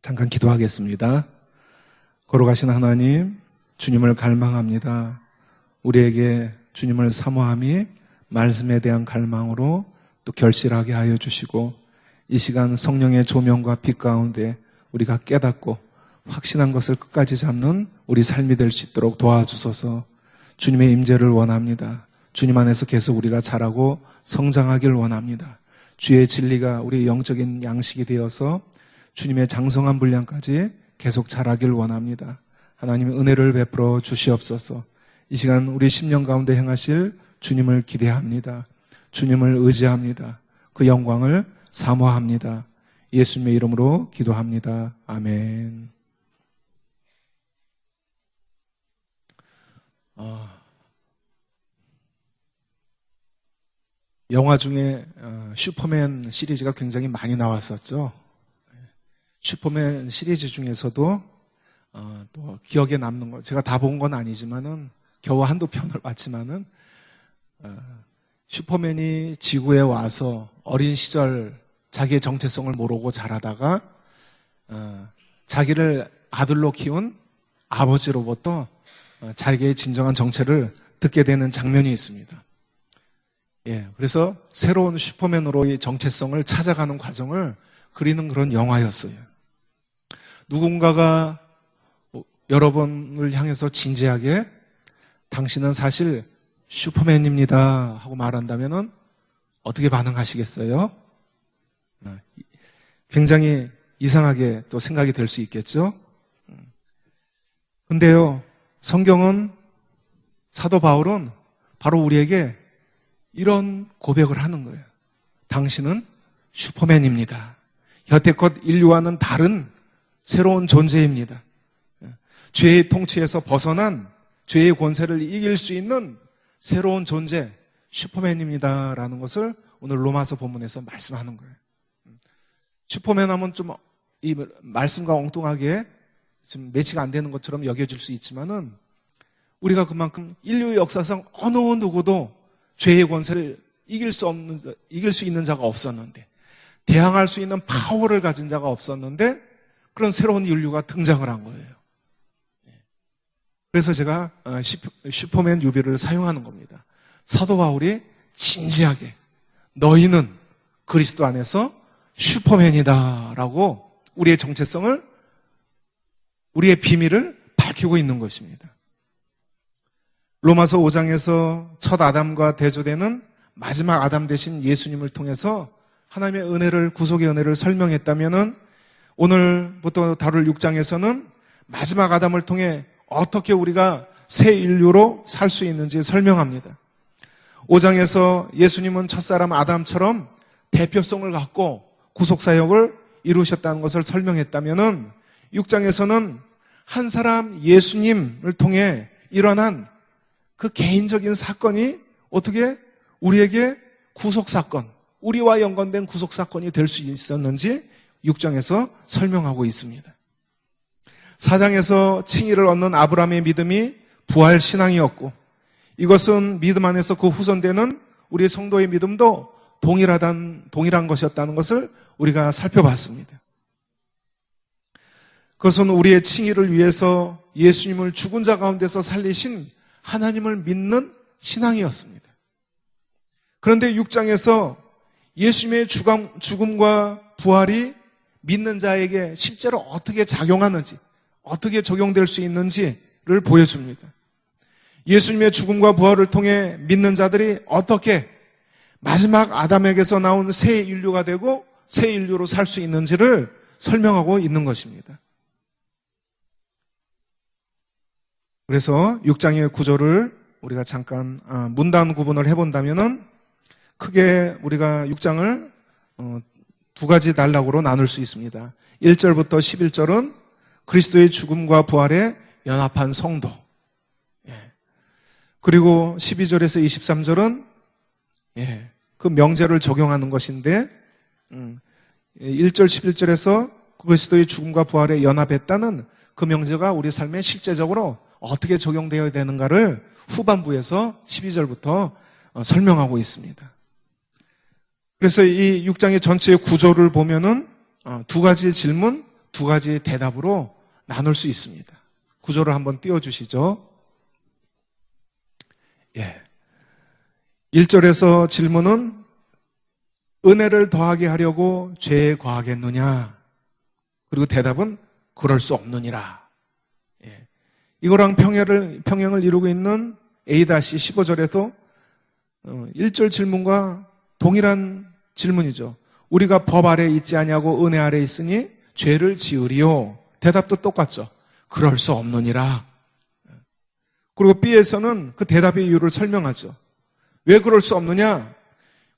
잠깐 기도하겠습니다. 걸어가신 하나님, 주님을 갈망합니다. 우리에게 주님을 사모함이 말씀에 대한 갈망으로 또 결실하게 하여 주시고, 이 시간 성령의 조명과 빛 가운데 우리가 깨닫고 확신한 것을 끝까지 잡는 우리 삶이 될 수 있도록 도와주소서. 주님의 임재를 원합니다. 주님 안에서 계속 우리가 자라고 성장하길 원합니다. 주의 진리가 우리의 영적인 양식이 되어서 주님의 장성한 분량까지 계속 자라길 원합니다. 하나님의 은혜를 베풀어 주시옵소서. 이 시간 우리 심령 가운데 행하실 주님을 기대합니다. 주님을 의지합니다. 그 영광을 사모합니다. 예수님의 이름으로 기도합니다. 아멘. 영화 중에 슈퍼맨 시리즈가 굉장히 많이 나왔었죠. 슈퍼맨 시리즈 중에서도 또 기억에 남는 거, 제가 다 본 건 아니지만은 겨우 한두 편을 봤지만은 슈퍼맨이 지구에 와서 어린 시절 자기의 정체성을 모르고 자라다가 자기를 아들로 키운 아버지로부터 자기의 진정한 정체를 듣게 되는 장면이 있습니다. 그래서 새로운 슈퍼맨으로의 정체성을 찾아가는 과정을 그리는 그런 영화였어요. 누군가가 여러분을 향해서 진지하게 당신은 사실 슈퍼맨입니다 하고 말한다면 어떻게 반응하시겠어요? 굉장히 이상하게 또 생각이 될 수 있겠죠? 근데요, 성경은, 사도 바울은 바로 우리에게 이런 고백을 하는 거예요. 당신은 슈퍼맨입니다. 여태껏 인류와는 다른 새로운 존재입니다. 죄의 통치에서 벗어난 죄의 권세를 이길 수 있는 새로운 존재, 슈퍼맨입니다라는 것을 오늘 로마서 본문에서 말씀하는 거예요. 슈퍼맨 하면 좀 이 말씀과 엉뚱하게 좀 매치가 안 되는 것처럼 여겨질 수 있지만은 우리가 그만큼 인류의 역사상 어느 누구도 죄의 권세를 이길 수 있는 자가 없었는데, 대항할 수 있는 파워를 가진 자가 없었는데, 그런 새로운 인류가 등장을 한 거예요. 그래서 제가 슈퍼맨 유비를 사용하는 겁니다. 사도 바울이 진지하게 너희는 그리스도 안에서 슈퍼맨이다 라고 우리의 정체성을, 우리의 비밀을 밝히고 있는 것입니다. 로마서 5장에서 첫 아담과 대조되는 마지막 아담 되신 예수님을 통해서 하나님의 은혜를, 구속의 은혜를 설명했다면은 오늘부터 다룰 6장에서는 마지막 아담을 통해 어떻게 우리가 새 인류로 살 수 있는지 설명합니다. 5장에서 예수님은 첫사람 아담처럼 대표성을 갖고 구속사역을 이루셨다는 것을 설명했다면은 6장에서는 한 사람 예수님을 통해 일어난 그 개인적인 사건이 어떻게 우리에게 구속사건, 우리와 연관된 구속사건이 될 수 있었는지 6장에서 설명하고 있습니다. 4장에서 칭의를 얻는 아브라함의 믿음이 부활신앙이었고, 이것은 믿음 안에서 그 후손되는 우리 성도의 믿음도 동일한 것이었다는 것을 우리가 살펴봤습니다. 그것은 우리의 칭의를 위해서 예수님을 죽은 자 가운데서 살리신 하나님을 믿는 신앙이었습니다. 그런데 6장에서 예수님의 죽음과 부활이 믿는 자에게 실제로 어떻게 작용하는지, 어떻게 적용될 수 있는지를 보여줍니다. 예수님의 죽음과 부활을 통해 믿는 자들이 어떻게 마지막 아담에게서 나온 새 인류가 되고 새 인류로 살 수 있는지를 설명하고 있는 것입니다. 그래서 6장의 구조를 우리가 잠깐 문단 구분을 해본다면은 크게 우리가 6장을 두 가지 단락으로 나눌 수 있습니다. 1절부터 11절은 그리스도의 죽음과 부활에 연합한 성도, 그리고 12절에서 23절은 그 명제를 적용하는 것인데, 1절 11절에서 그리스도의 죽음과 부활에 연합했다는 그 명제가 우리 삶에 실제적으로 어떻게 적용되어야 되는가를 후반부에서 12절부터 설명하고 있습니다. 그래서 이 6장의 전체의 구조를 보면은 두 가지 질문, 두 가지 대답으로 나눌 수 있습니다. 구조를 한번 띄워주시죠. 예. 1절에서 질문은 은혜를 더하게 하려고 죄에 과하겠느냐? 그리고 대답은 그럴 수 없느니라. 예. 이거랑 평행을 이루고 있는 A-15절에서 1절 질문과 동일한 질문이죠. 우리가 법 아래 있지 아니하고 은혜 아래 있으니 죄를 지으리요. 대답도 똑같죠. 그럴 수 없느니라. 그리고 B에서는 그 대답의 이유를 설명하죠. 왜 그럴 수 없느냐?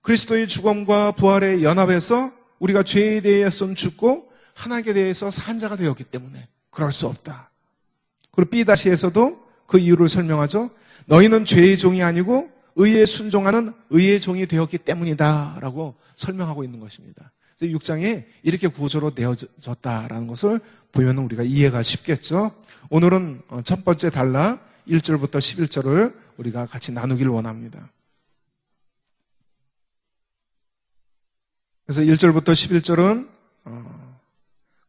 그리스도의 죽음과 부활에 연합해서 우리가 죄에 대해서는 죽고 하나님께 대해서 산 자가 되었기 때문에 그럴 수 없다. 그리고 B-에서도 그 이유를 설명하죠. 너희는 죄의 종이 아니고 의에 순종하는 의의 종이 되었기 때문이다 라고 설명하고 있는 것입니다. 6장에 이렇게 구조로 내어졌다라는 것을 보면 우리가 이해가 쉽겠죠. 오늘은 첫 번째 단락 1절부터 11절을 우리가 같이 나누길 원합니다. 그래서 1절부터 11절은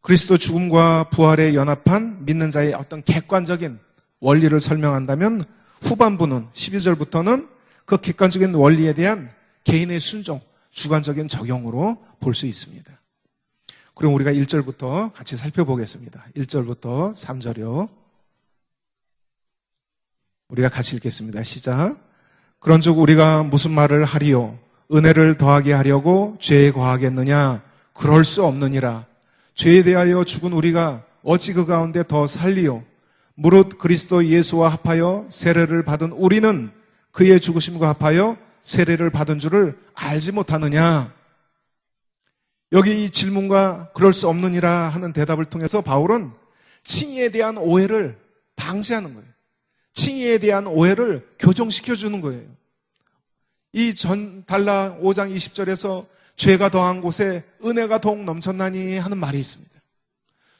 그리스도 죽음과 부활에 연합한 믿는 자의 어떤 객관적인 원리를 설명한다면, 후반부는 12절부터는 그 객관적인 원리에 대한 개인의 순종, 주관적인 적용으로 볼 수 있습니다. 그럼 우리가 1절부터 같이 살펴보겠습니다. 1절부터 3절이요. 우리가 같이 읽겠습니다. 시작. 그런즉 우리가 무슨 말을 하리요? 은혜를 더하게 하려고 죄에 과하겠느냐? 그럴 수 없느니라. 죄에 대하여 죽은 우리가 어찌 그 가운데 더 살리요? 무릇 그리스도 예수와 합하여 세례를 받은 우리는 그의 죽으심과 합하여 세례를 받은 줄을 알지 못하느냐? 여기 이 질문과 그럴 수 없느니라 하는 대답을 통해서 바울은 칭의에 대한 오해를 방지하는 거예요. 칭의에 대한 오해를 교정시켜주는 거예요. 이 전 달라 5장 20절에서 죄가 더한 곳에 은혜가 더욱 넘쳤나니 하는 말이 있습니다.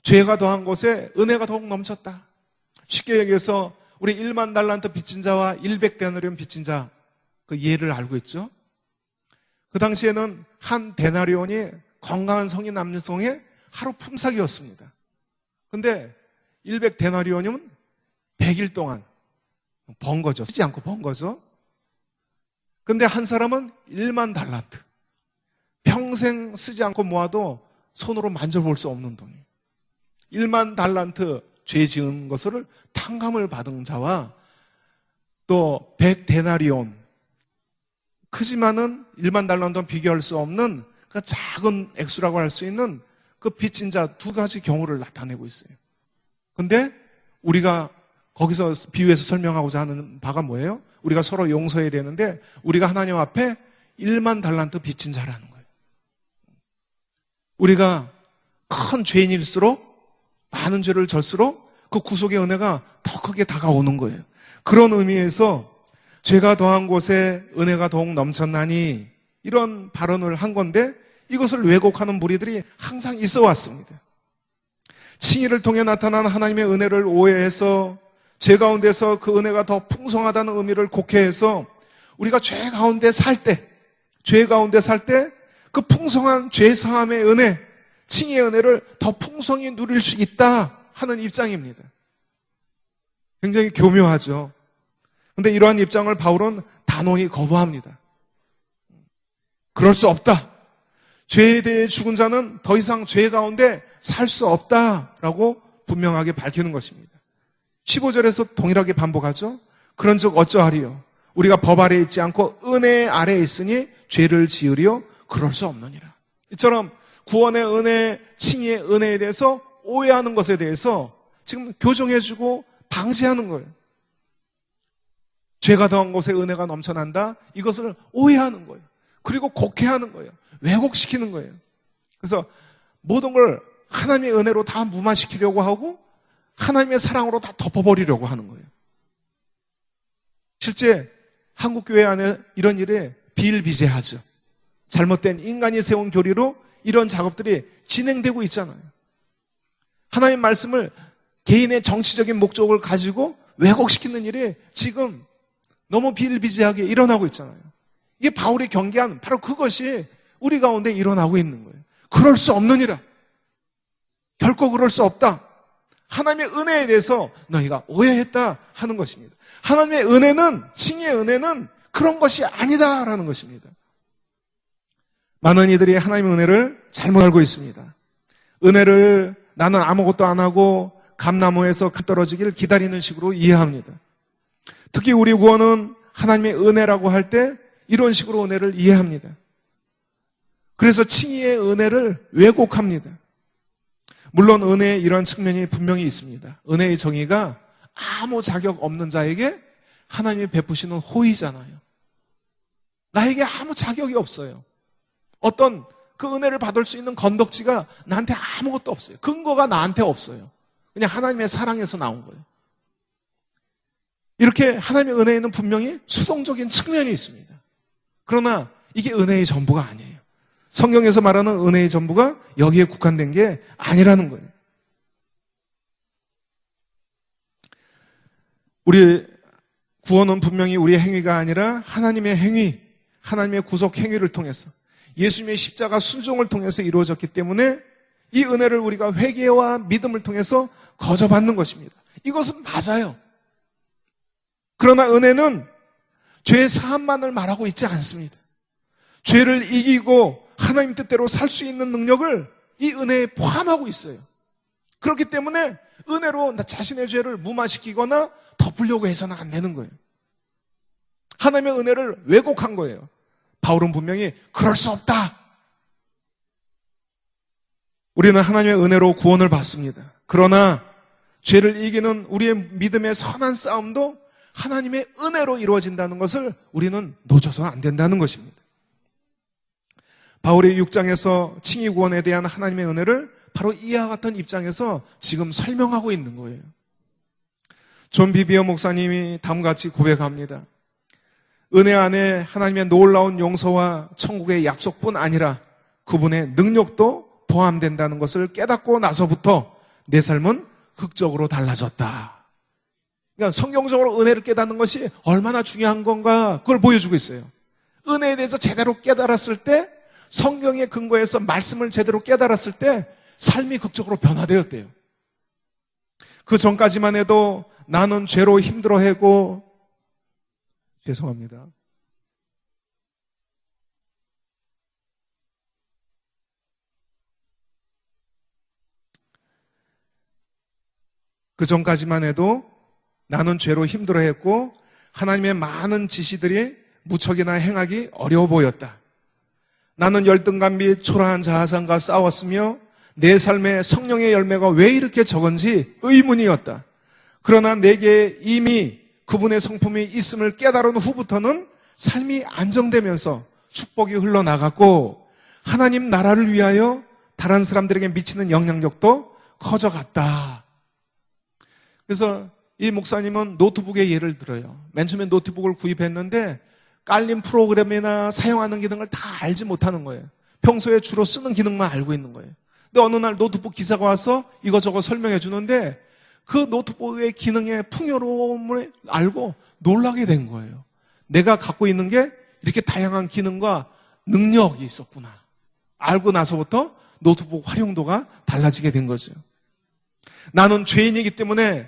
죄가 더한 곳에 은혜가 더욱 넘쳤다. 쉽게 얘기해서 우리 1만 달란트 빚진 자와 100데나리온 빚진 자, 그 예를 알고 있죠? 그 당시에는 한 데나리온이 건강한 성인 남성의 하루 품삯이었습니다. 근데 100데나리온이면 100일 동안 번 거죠. 쓰지 않고 번 거죠. 근데 한 사람은 1만 달란트. 평생 쓰지 않고 모아도 손으로 만져볼 수 없는 돈이에요. 1만 달란트 죄 지은 것을 탕감을 받은 자와 또 100데나리온, 크지만은 1만 달란트와 비교할 수 없는 그 작은 액수라고 할 수 있는 그 빚진 자 두 가지 경우를 나타내고 있어요. 근데 우리가 거기서 비유해서 설명하고자 하는 바가 뭐예요? 우리가 서로 용서해야 되는데 우리가 하나님 앞에 1만 달란트 빚진 자라는 거예요. 우리가 큰 죄인일수록, 많은 죄를 절수록 그 구속의 은혜가 더 크게 다가오는 거예요. 그런 의미에서 죄가 더한 곳에 은혜가 더욱 넘쳤나니 이런 발언을 한 건데, 이것을 왜곡하는 무리들이 항상 있어 왔습니다. 칭의를 통해 나타난 하나님의 은혜를 오해해서 죄 가운데서 그 은혜가 더 풍성하다는 의미를 곡해해서 우리가 죄 가운데 살 때 그 풍성한 죄 사함의 은혜, 칭의의 은혜를 더 풍성히 누릴 수 있다 하는 입장입니다. 굉장히 교묘하죠. 그런데 이러한 입장을 바울은 단호히 거부합니다. 그럴 수 없다. 죄에 대해 죽은 자는 더 이상 죄 가운데 살 수 없다라고 분명하게 밝히는 것입니다. 15절에서 동일하게 반복하죠. 그런즉 어쩌하리요? 우리가 법 아래에 있지 않고 은혜 아래에 있으니 죄를 지으리요? 그럴 수 없느니라. 이처럼 구원의 은혜, 칭의의 은혜에 대해서 오해하는 것에 대해서 지금 교정해주고 방지하는 거예요. 죄가 더한 곳에 은혜가 넘쳐난다? 이것을 오해하는 거예요. 그리고 곡해하는 거예요. 왜곡시키는 거예요. 그래서 모든 걸 하나님의 은혜로 다 무마시키려고 하고 하나님의 사랑으로 다 덮어버리려고 하는 거예요. 실제 한국교회 안에 이런 일에 비일비재하죠. 잘못된 인간이 세운 교리로 이런 작업들이 진행되고 있잖아요. 하나님의 말씀을 개인의 정치적인 목적을 가지고 왜곡시키는 일이 지금 너무 비일비재하게 일어나고 있잖아요. 이게 바울이 경계한 바로 그것이 우리 가운데 일어나고 있는 거예요. 그럴 수 없느니라. 결코 그럴 수 없다. 하나님의 은혜에 대해서 너희가 오해했다 하는 것입니다. 하나님의 은혜는, 칭의의 은혜는 그런 것이 아니다라는 것입니다. 많은 이들이 하나님의 은혜를 잘못 알고 있습니다. 은혜를 나는 아무것도 안 하고 감나무에서 떨어지기를 기다리는 식으로 이해합니다. 특히 우리 구원은 하나님의 은혜라고 할 때 이런 식으로 은혜를 이해합니다. 그래서 칭의의 은혜를 왜곡합니다. 물론 은혜의 이런 측면이 분명히 있습니다. 은혜의 정의가 아무 자격 없는 자에게 하나님이 베푸시는 호의잖아요. 나에게 아무 자격이 없어요. 어떤 그 은혜를 받을 수 있는 건덕지가 나한테 아무것도 없어요. 근거가 나한테 없어요. 그냥 하나님의 사랑에서 나온 거예요. 이렇게 하나님의 은혜에는 분명히 수동적인 측면이 있습니다. 그러나 이게 은혜의 전부가 아니에요. 성경에서 말하는 은혜의 전부가 여기에 국한된 게 아니라는 거예요. 우리 구원은 분명히 우리의 행위가 아니라 하나님의 행위, 하나님의 구속 행위를 통해서 예수님의 십자가 순종을 통해서 이루어졌기 때문에 이 은혜를 우리가 회개와 믿음을 통해서 거저받는 것입니다. 이것은 맞아요. 그러나 은혜는 죄의 사함만을 말하고 있지 않습니다. 죄를 이기고 하나님 뜻대로 살 수 있는 능력을 이 은혜에 포함하고 있어요. 그렇기 때문에 은혜로 자신의 죄를 무마시키거나 덮으려고 해서는 안 되는 거예요. 하나님의 은혜를 왜곡한 거예요. 바울은 분명히 그럴 수 없다. 우리는 하나님의 은혜로 구원을 받습니다. 그러나 죄를 이기는 우리의 믿음의 선한 싸움도 하나님의 은혜로 이루어진다는 것을 우리는 놓쳐서 안 된다는 것입니다. 바울의 6장에서 칭의 구원에 대한 하나님의 은혜를 바로 이와 같은 입장에서 지금 설명하고 있는 거예요. 존 비비어 목사님이 다음과 같이 고백합니다. 은혜 안에 하나님의 놀라운 용서와 천국의 약속뿐 아니라 그분의 능력도 포함된다는 것을 깨닫고 나서부터 내 삶은 극적으로 달라졌다. 그러니까 성경적으로 은혜를 깨닫는 것이 얼마나 중요한 건가 그걸 보여주고 있어요. 은혜에 대해서 제대로 깨달았을 때, 성경의 근거에서 말씀을 제대로 깨달았을 때 삶이 극적으로 변화되었대요. 그 전까지만 해도 나는 죄로 힘들어하고, 죄송합니다. 그 전까지만 해도 나는 죄로 힘들어했고 하나님의 많은 지시들이 무척이나 행하기 어려워 보였다. 나는 열등감 및 초라한 자아상과 싸웠으며 내 삶에 성령의 열매가 왜 이렇게 적은지 의문이었다. 그러나 내게 이미 그분의 성품이 있음을 깨달은 후부터는 삶이 안정되면서 축복이 흘러나갔고 하나님 나라를 위하여 다른 사람들에게 미치는 영향력도 커져갔다. 그래서 이 목사님은 노트북의 예를 들어요. 맨 처음에 노트북을 구입했는데 깔린 프로그램이나 사용하는 기능을 다 알지 못하는 거예요. 평소에 주로 쓰는 기능만 알고 있는 거예요. 근데 어느 날 노트북 기사가 와서 이것저것 설명해 주는데 그 노트북의 기능의 풍요로움을 알고 놀라게 된 거예요. 내가 갖고 있는 게 이렇게 다양한 기능과 능력이 있었구나. 알고 나서부터 노트북 활용도가 달라지게 된 거죠. 나는 죄인이기 때문에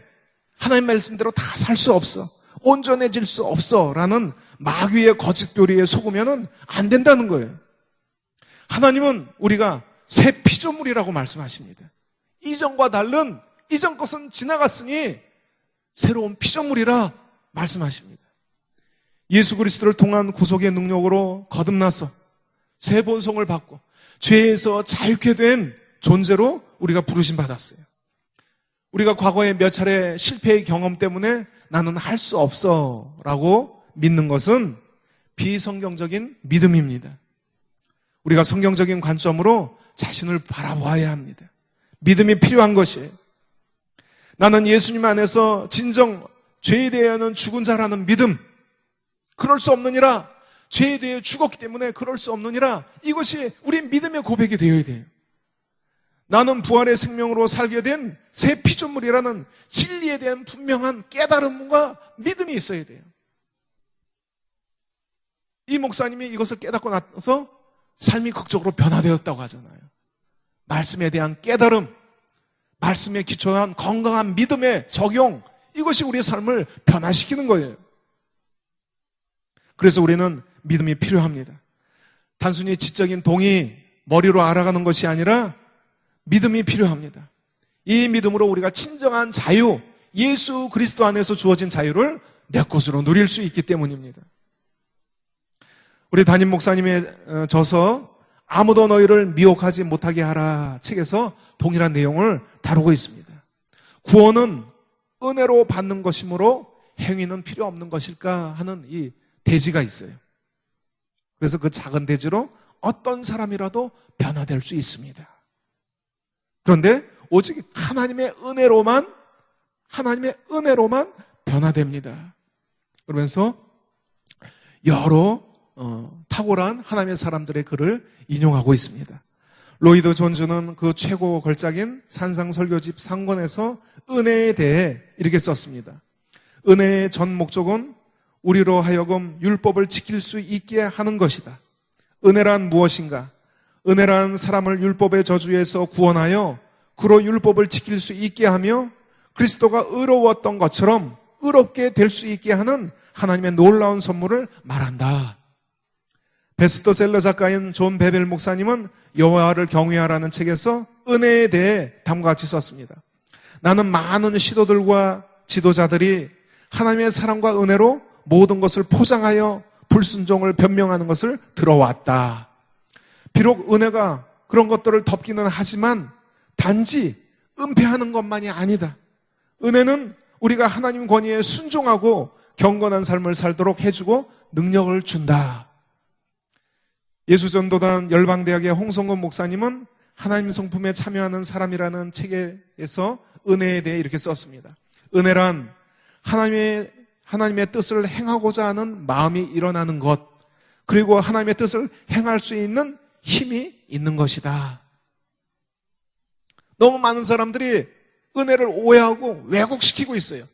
하나님 말씀대로 다 살 수 없어. 온전해질 수 없어. 라는 마귀의 거짓 교리에 속으면 안 된다는 거예요. 하나님은 우리가 새 피조물이라고 말씀하십니다. 이전과 다른 이전 것은 지나갔으니 새로운 피조물이라 말씀하십니다. 예수 그리스도를 통한 구속의 능력으로 거듭나서 새 본성을 받고 죄에서 자유케 된 존재로 우리가 부르심 받았어요. 우리가 과거에 몇 차례 실패의 경험 때문에 나는 할 수 없어 라고 믿는 것은 비성경적인 믿음입니다. 우리가 성경적인 관점으로 자신을 바라보아야 합니다. 믿음이 필요한 것이에요. 나는 예수님 안에서 진정 죄에 대하여는 죽은 자라는 믿음, 그럴 수 없느니라, 죄에 대해 죽었기 때문에 그럴 수 없느니라, 이것이 우리 믿음의 고백이 되어야 돼요. 나는 부활의 생명으로 살게 된 새 피조물이라는 진리에 대한 분명한 깨달음과 믿음이 있어야 돼요. 이 목사님이 이것을 깨닫고 나서 삶이 극적으로 변화되었다고 하잖아요. 말씀에 대한 깨달음, 말씀에 기초한 건강한 믿음의 적용, 이것이 우리의 삶을 변화시키는 거예요. 그래서 우리는 믿음이 필요합니다. 단순히 지적인 동의, 머리로 알아가는 것이 아니라 믿음이 필요합니다. 이 믿음으로 우리가 진정한 자유, 예수 그리스도 안에서 주어진 자유를 내 것으로 누릴 수 있기 때문입니다. 우리 담임 목사님의 저서 아무도 너희를 미혹하지 못하게 하라 책에서 동일한 내용을 다루고 있습니다. 구원은 은혜로 받는 것이므로 행위는 필요 없는 것일까 하는 이 대지가 있어요. 그래서 그 작은 대지로 어떤 사람이라도 변화될 수 있습니다. 그런데 오직 하나님의 은혜로만 변화됩니다. 그러면서 여러 탁월한 하나님의 사람들의 글을 인용하고 있습니다. 로이드 존즈는 그 최고 걸작인 산상설교집 상권에서 은혜에 대해 이렇게 썼습니다. 은혜의 전 목적은 우리로 하여금 율법을 지킬 수 있게 하는 것이다. 은혜란 무엇인가? 은혜란 사람을 율법의 저주에서 구원하여 그로 율법을 지킬 수 있게 하며 그리스도가 의로웠던 것처럼 의롭게 될 수 있게 하는 하나님의 놀라운 선물을 말한다. 베스트셀러 작가인 존 베벨 목사님은 여호와를 경외하라는 책에서 은혜에 대해 다음과 같이 썼습니다. 나는 많은 시도들과 지도자들이 하나님의 사랑과 은혜로 모든 것을 포장하여 불순종을 변명하는 것을 들어왔다. 비록 은혜가 그런 것들을 덮기는 하지만 단지 은폐하는 것만이 아니다. 은혜는 우리가 하나님 권위에 순종하고 경건한 삶을 살도록 해주고 능력을 준다. 예수전도단 열방대학의 홍성근 목사님은 하나님 성품에 참여하는 사람이라는 책에서 은혜에 대해 이렇게 썼습니다. 은혜란 하나님의 뜻을 행하고자 하는 마음이 일어나는 것, 그리고 하나님의 뜻을 행할 수 있는 힘이 있는 것이다. 너무 많은 사람들이 은혜를 오해하고 왜곡시키고 있어요.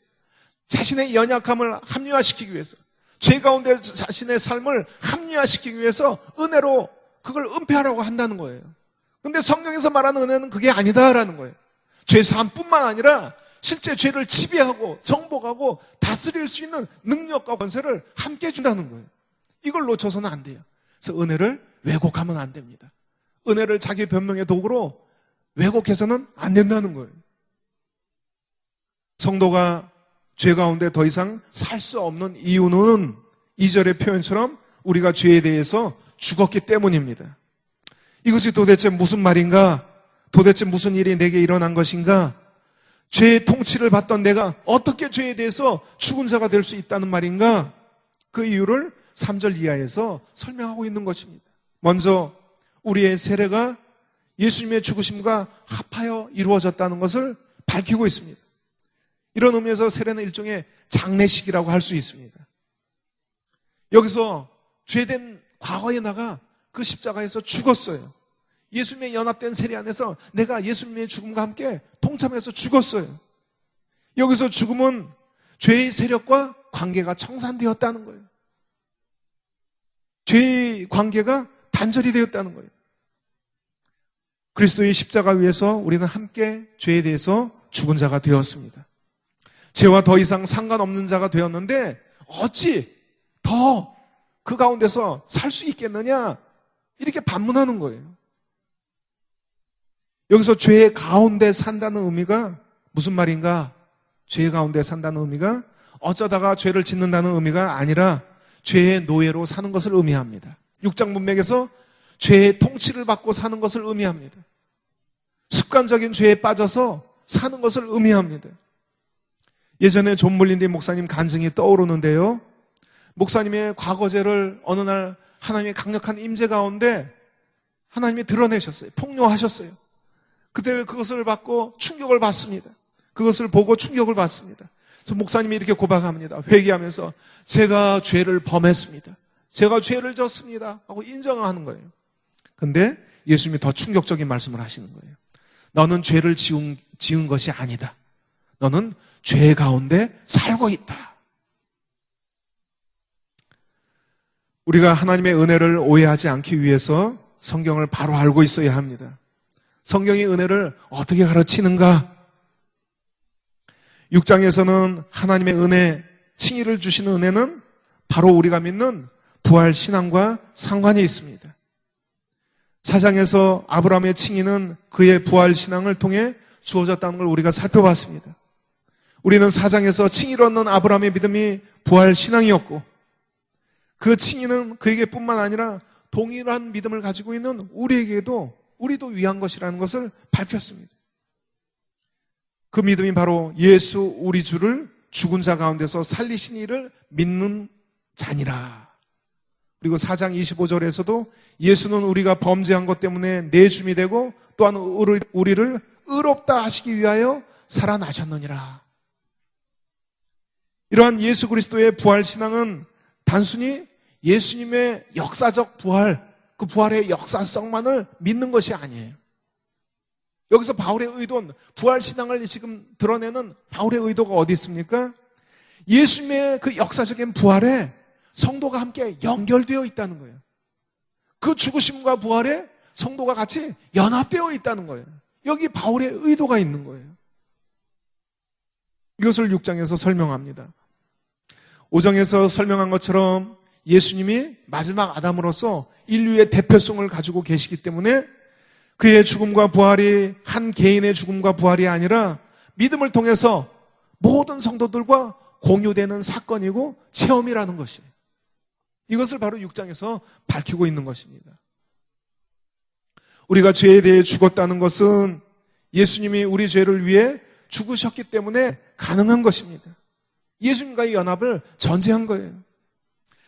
자신의 연약함을 합리화시키기 위해서, 죄 가운데 자신의 삶을 합리화시키기 위해서 은혜로 그걸 은폐하라고 한다는 거예요. 근데 성경에서 말하는 은혜는 그게 아니다라는 거예요. 죄 사함뿐만 아니라 실제 죄를 지배하고 정복하고 다스릴 수 있는 능력과 권세를 함께 준다는 거예요. 이걸 놓쳐서는 안 돼요. 그래서 은혜를 왜곡하면 안 됩니다. 은혜를 자기 변명의 도구로 왜곡해서는 안 된다는 거예요. 성도가 죄 가운데 더 이상 살 수 없는 이유는 2절의 표현처럼 우리가 죄에 대해서 죽었기 때문입니다. 이것이 도대체 무슨 말인가? 도대체 무슨 일이 내게 일어난 것인가? 죄의 통치를 받던 내가 어떻게 죄에 대해서 죽은 자가 될 수 있다는 말인가? 그 이유를 3절 이하에서 설명하고 있는 것입니다. 먼저 우리의 세례가 예수님의 죽으심과 합하여 이루어졌다는 것을 밝히고 있습니다. 이런 의미에서 세례는 일종의 장례식이라고 할 수 있습니다. 여기서 죄된 과거에 나가 그 십자가에서 죽었어요. 예수님의 연합된 세례 안에서 내가 예수님의 죽음과 함께 동참해서 죽었어요. 여기서 죽음은 죄의 세력과 관계가 청산되었다는 거예요. 죄의 관계가 단절이 되었다는 거예요. 그리스도의 십자가 위에서 우리는 함께 죄에 대해서 죽은 자가 되었습니다. 죄와 더 이상 상관없는 자가 되었는데 어찌 더 그 가운데서 살 수 있겠느냐? 이렇게 반문하는 거예요. 여기서 죄의 가운데 산다는 의미가 무슨 말인가? 죄의 가운데 산다는 의미가 어쩌다가 죄를 짓는다는 의미가 아니라 죄의 노예로 사는 것을 의미합니다. 6장 문맥에서 죄의 통치를 받고 사는 것을 의미합니다. 습관적인 죄에 빠져서 사는 것을 의미합니다. 예전에 존 물린디 목사님 간증이 떠오르는데요. 목사님의 과거죄를 어느 날 하나님의 강력한 임재 가운데 하나님이 드러내셨어요. 폭로하셨어요. 그때 그것을 받고 충격을 받습니다. 그것을 보고 충격을 받습니다. 그래서 목사님이 이렇게 고백합니다. 회개하면서 제가 죄를 범했습니다. 제가 죄를 졌습니다. 하고 인정하는 거예요. 근데 예수님이 더 충격적인 말씀을 하시는 거예요. 너는 죄를 지은 것이 아니다. 너는 죄 가운데 살고 있다. 우리가 하나님의 은혜를 오해하지 않기 위해서 성경을 바로 알고 있어야 합니다. 성경의 은혜를 어떻게 가르치는가? 6장에서는 하나님의 은혜, 칭의를 주시는 은혜는 바로 우리가 믿는 부활 신앙과 상관이 있습니다. 4장에서 아브라함의 칭의는 그의 부활 신앙을 통해 주어졌다는 걸 우리가 살펴봤습니다. 우리는 4장에서 칭의를 얻는 아브라함의 믿음이 부활 신앙이었고, 그 칭의는 그에게 뿐만 아니라 동일한 믿음을 가지고 있는 우리도 위한 것이라는 것을 밝혔습니다. 그 믿음이 바로 예수 우리 주를 죽은 자 가운데서 살리신 이를 믿는 자니라. 그리고 4장 25절에서도 예수는 우리가 범죄한 것 때문에 내줌이 되고 또한 우리를 의롭다 하시기 위하여 살아나셨느니라. 이러한 예수 그리스도의 부활 신앙은 단순히 예수님의 역사적 부활, 그 부활의 역사성만을 믿는 것이 아니에요. 여기서 바울의 의도는, 부활 신앙을 지금 드러내는 바울의 의도가 어디 있습니까? 예수님의 그 역사적인 부활에 성도가 함께 연결되어 있다는 거예요. 그 죽으심과 부활에 성도가 같이 연합되어 있다는 거예요. 여기 바울의 의도가 있는 거예요. 이것을 6장에서 설명합니다. 5장에서 설명한 것처럼 예수님이 마지막 아담으로서 인류의 대표성을 가지고 계시기 때문에 그의 죽음과 부활이 한 개인의 죽음과 부활이 아니라 믿음을 통해서 모든 성도들과 공유되는 사건이고 체험이라는 것이에요. 이것을 바로 6장에서 밝히고 있는 것입니다. 우리가 죄에 대해 죽었다는 것은 예수님이 우리 죄를 위해 죽으셨기 때문에 가능한 것입니다. 예수님과의 연합을 전제한 거예요.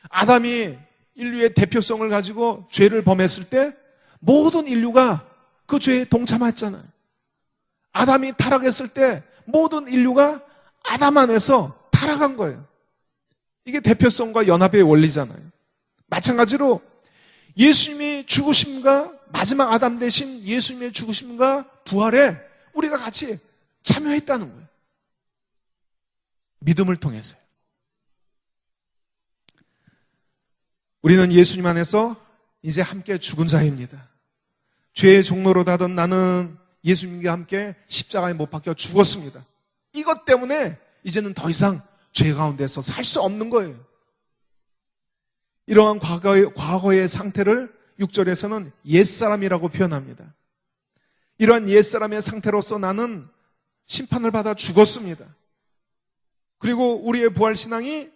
아담이 인류의 대표성을 가지고 죄를 범했을 때 모든 인류가 그 죄에 동참했잖아요. 아담이 타락했을 때 모든 인류가 아담 안에서 타락한 거예요. 이게 대표성과 연합의 원리잖아요. 마찬가지로 예수님이 죽으심과 마지막 아담 대신 예수님의 죽으심과 부활에 우리가 같이 참여했다는 거예요. 믿음을 통해서요. 우리는 예수님 안에서 이제 함께 죽은 자입니다. 죄의 종로로 다던 나는 예수님과 함께 십자가에 못 박혀 죽었습니다. 이것 때문에 이제는 더 이상 죄 가운데서 살 수 없는 거예요. 이러한 과거의 상태를 6절에서는 옛사람이라고 표현합니다. 이러한 옛사람의 상태로서 나는 심판을 받아 죽었습니다. 그리고 우리의 부활신앙이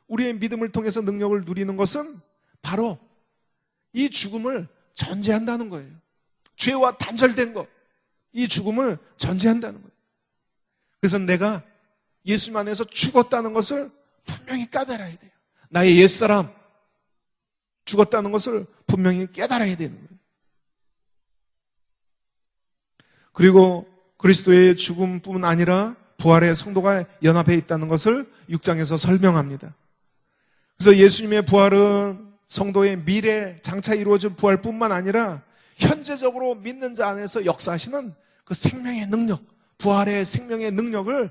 우리의 믿음을 통해서 능력을 누리는 것은 바로 이 죽음을 전제한다는 거예요. 죄와 단절된 것, 이 죽음을 전제한다는 거예요. 그래서 내가 예수님 안에서 죽었다는 것을 분명히 깨달아야 돼요. 나의 옛사람 죽었다는 것을 분명히 깨달아야 되는 거예요. 그리고 그리스도의 죽음뿐 아니라 부활의 성도가 연합해 있다는 것을 6장에서 설명합니다. 그래서 예수님의 부활은 성도의 미래 장차 이루어질 부활뿐만 아니라 현재적으로 믿는 자 안에서 역사하시는 그 생명의 능력, 부활의 생명의 능력을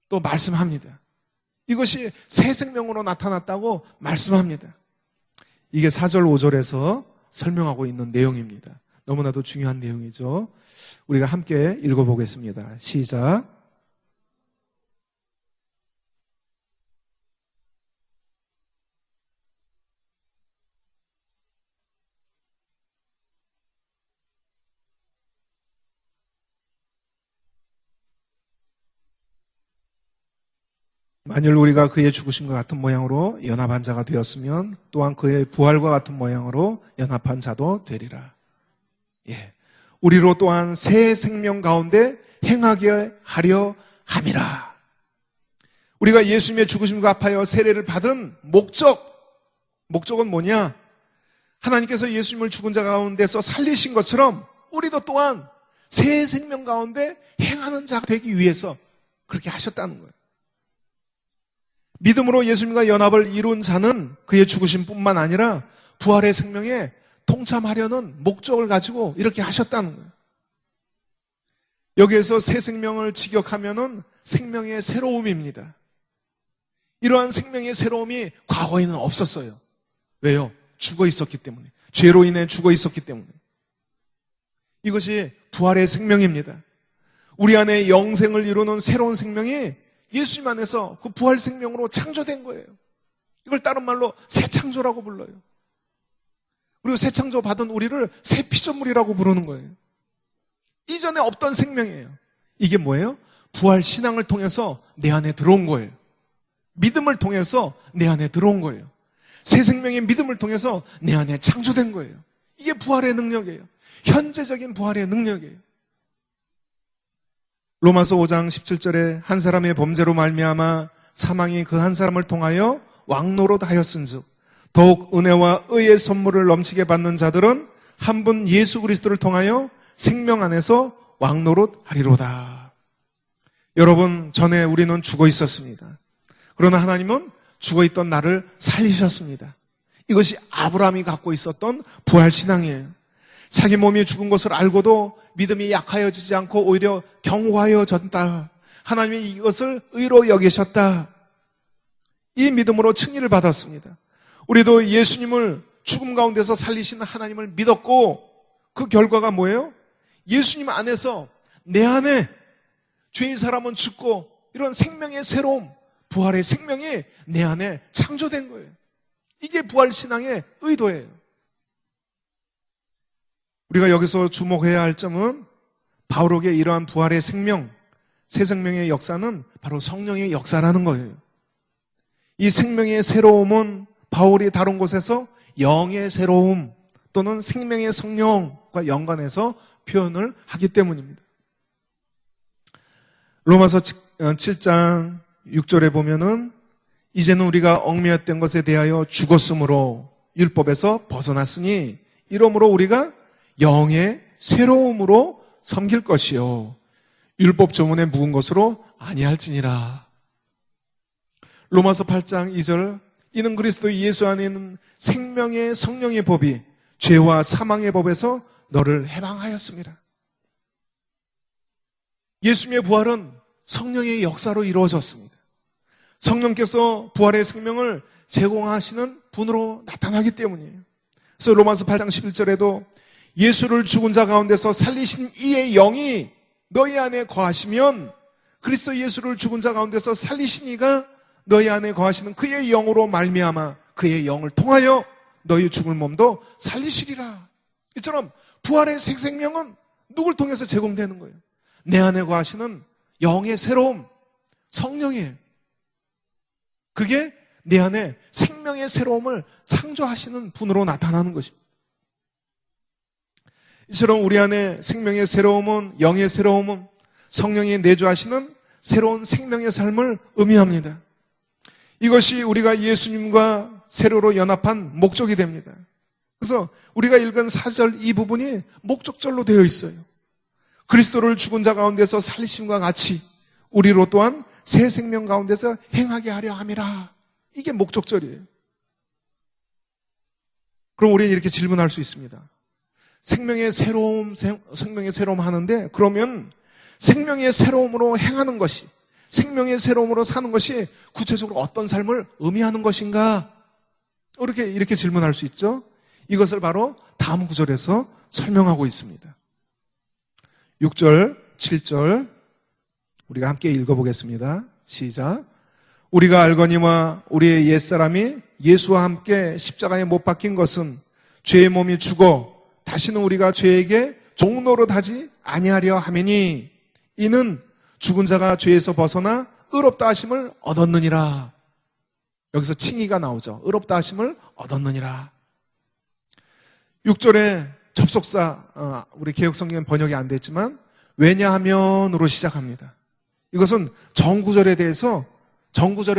또 말씀합니다. 이것이 새 생명으로 나타났다고 말씀합니다. 이게 4절, 5절에서 설명하고 있는 내용입니다. 너무나도 중요한 내용이죠. 우리가 함께 읽어보겠습니다. 시작. 만일 우리가 그의 죽으심과 같은 모양으로 연합한 자가 되었으면 또한 그의 부활과 같은 모양으로 연합한 자도 되리라. 예, 우리로 또한 새 생명 가운데 행하게 하려 함이라. 우리가 예수님의 죽으심과 합하여 세례를 받은 목적은 뭐냐? 하나님께서 예수님을 죽은 자 가운데서 살리신 것처럼 우리도 또한 새 생명 가운데 행하는 자가 되기 위해서 그렇게 하셨다는 거예요. 믿음으로 예수님과 연합을 이룬 자는 그의 죽으심뿐만 아니라 부활의 생명에 동참하려는 목적을 가지고 이렇게 하셨다는 거예요. 여기에서 새 생명을 직역하면은 생명의 새로움입니다. 이러한 생명의 새로움이 과거에는 없었어요. 왜요? 죽어 있었기 때문에. 죄로 인해 죽어 있었기 때문에. 이것이 부활의 생명입니다. 우리 안에 영생을 이루는 새로운 생명이 예수님 안에서 그 부활 생명으로 창조된 거예요. 이걸 다른 말로 새 창조라고 불러요. 그리고 새 창조 받은 우리를 새 피조물이라고 부르는 거예요. 이전에 없던 생명이에요. 이게 뭐예요? 부활 신앙을 통해서 내 안에 들어온 거예요. 믿음을 통해서 내 안에 들어온 거예요. 새 생명의 믿음을 통해서 내 안에 창조된 거예요. 이게 부활의 능력이에요. 현재적인 부활의 능력이에요. 로마서 5장 17절에 한 사람의 범죄로 말미암아 사망이 그 한 사람을 통하여 왕노릇 하였은즉 더욱 은혜와 의의 선물을 넘치게 받는 자들은 한 분 예수 그리스도를 통하여 생명 안에서 왕노릇 하리로다. 여러분, 전에 우리는 죽어 있었습니다. 그러나 하나님은 죽어 있던 나를 살리셨습니다. 이것이 아브라함이 갖고 있었던 부활신앙이에요. 자기 몸이 죽은 것을 알고도 믿음이 약하여지지 않고 오히려 견고하여졌다. 하나님이 이것을 의로 여기셨다. 이 믿음으로 승리를 받았습니다. 우리도 예수님을 죽음 가운데서 살리시는 하나님을 믿었고 그 결과가 뭐예요? 예수님 안에서 내 안에 죄인 사람은 죽고 이런 생명의 새로움, 부활의 생명이 내 안에 창조된 거예요. 이게 부활신앙의 의도예요. 우리가 여기서 주목해야 할 점은 바울에게 이러한 부활의 생명, 새 생명의 역사는 바로 성령의 역사라는 거예요. 이 생명의 새로움은 바울이 다룬 곳에서 영의 새로움 또는 생명의 성령과 연관해서 표현을 하기 때문입니다. 로마서 7장 6절에 보면은 이제는 우리가 얽매였던 것에 대하여 죽었으므로 율법에서 벗어났으니 이러므로 우리가 영의 새로움으로 섬길 것이요 율법 조문에 묵은 것으로 아니할지니라. 로마서 8장 2절 이는 그리스도 예수 안에 있는 생명의 성령의 법이 죄와 사망의 법에서 너를 해방하였습니다. 예수님의 부활은 성령의 역사로 이루어졌습니다. 성령께서 부활의 생명을 제공하시는 분으로 나타나기 때문이에요. 그래서 로마서 8장 11절에도 예수를 죽은 자 가운데서 살리신 이의 영이 너희 안에 거하시면 그리스도 예수를 죽은 자 가운데서 살리신 이가 너희 안에 거하시는 그의 영으로 말미암아 그의 영을 통하여 너희 죽을 몸도 살리시리라. 이처럼 부활의 새 생명은 누굴 통해서 제공되는 거예요? 내 안에 거하시는 영의 새로움, 성령이에요. 그게 내 안에 생명의 새로움을 창조하시는 분으로 나타나는 것입니다. 이처럼 우리 안에 생명의 새로움은, 영의 새로움은 성령이 내주하시는 새로운 생명의 삶을 의미합니다. 이것이 우리가 예수님과 세로로 연합한 목적이 됩니다. 그래서 우리가 읽은 4절 이 부분이 목적절로 되어 있어요. 그리스도를 죽은 자 가운데서 살리심과 같이 우리로 또한 새 생명 가운데서 행하게 하려 함이라. 이게 목적절이에요. 그럼 우리는 이렇게 질문할 수 있습니다. 생명의 새로움 하는데 그러면 생명의 새로움으로 행하는 것이, 생명의 새로움으로 사는 것이 구체적으로 어떤 삶을 의미하는 것인가? 이렇게 질문할 수 있죠. 이것을 바로 다음 구절에서 설명하고 있습니다. 6절, 7절 우리가 함께 읽어보겠습니다. 시작. 우리가 알거니와 우리의 옛사람이 예수와 함께 십자가에 못 박힌 것은 죄의 몸이 죽어 다시는 우리가 죄에게 종노릇하지 아니하려 함이니 이는 죽은 자가 죄에서 벗어나 의롭다 하심을 얻었느니라. 여기서 칭의가 나오죠. 의롭다 하심을 얻었느니라. 6절에 접속사, 우리 개역성경 번역이 안 됐지만 왜냐하면으로 시작합니다. 이것은 전구절에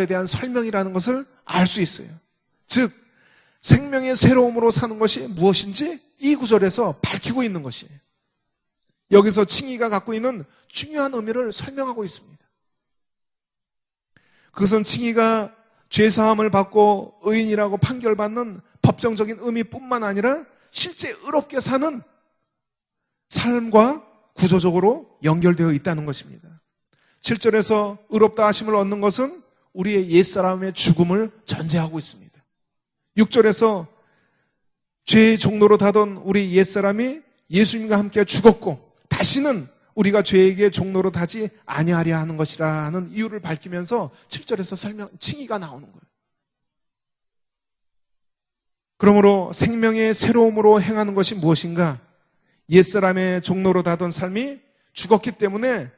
대한 설명이라는 것을 알 수 있어요. 즉 생명의 새로움으로 사는 것이 무엇인지 이 구절에서 밝히고 있는 것이에요. 여기서 칭의가 갖고 있는 중요한 의미를 설명하고 있습니다. 그것은 칭의가 죄사함을 받고 의인이라고 판결받는 법정적인 의미뿐만 아니라 실제 의롭게 사는 삶과 구조적으로 연결되어 있다는 것입니다. 7절에서 의롭다 하심을 얻는 것은 우리의 옛사람의 죽음을 전제하고 있습니다. 6절에서 죄의 종로로 타던 우리 옛사람이 예수님과 함께 죽었고 다시는 우리가 죄에게 종로로 타지 아니하려 하는 것이라는 이유를 밝히면서 7절에서 칭의가 나오는 거예요. 그러므로 생명의 새로움으로 행하는 것이 무엇인가? 옛사람의 종로로 타던 삶이 죽었기 때문에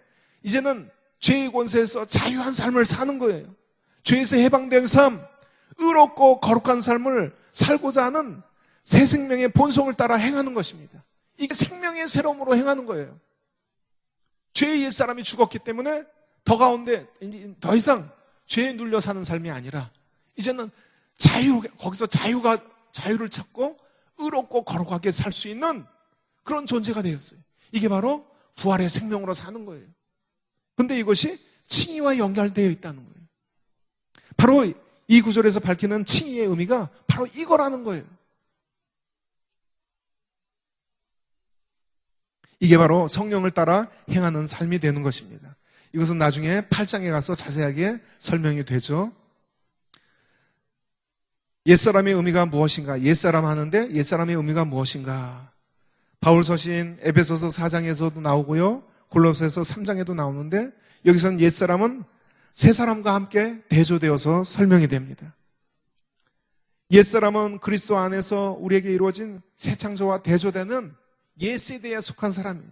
이제는 죄의 권세에서 자유한 삶을 사는 거예요. 죄에서 해방된 삶, 의롭고 거룩한 삶을 살고자 하는 새 생명의 본성을 따라 행하는 것입니다. 이게 생명의 새로움으로 행하는 거예요. 죄의 옛사람이 죽었기 때문에 더 이상 죄에 눌려 사는 삶이 아니라 이제는 거기서 자유를 찾고 의롭고 거룩하게 살 수 있는 그런 존재가 되었어요. 이게 바로 부활의 생명으로 사는 거예요. 근데 이것이 칭의와 연결되어 있다는 거예요. 바로 이 구절에서 밝히는 칭의의 의미가 바로 이거라는 거예요. 이게 바로 성령을 따라 행하는 삶이 되는 것입니다. 이것은 나중에 8장에 가서 자세하게 설명이 되죠. 옛사람의 의미가 무엇인가? 옛사람 하는데 옛사람의 의미가 무엇인가? 바울 서신 에베소서 4장에서도 나오고요. 골로새서 3장에도 나오는데 여기서는 옛사람은 새 사람과 함께 대조되어서 설명이 됩니다. 옛사람은 그리스도 안에서 우리에게 이루어진 새 창조와 대조되는 옛 세대에 속한 사람이에요.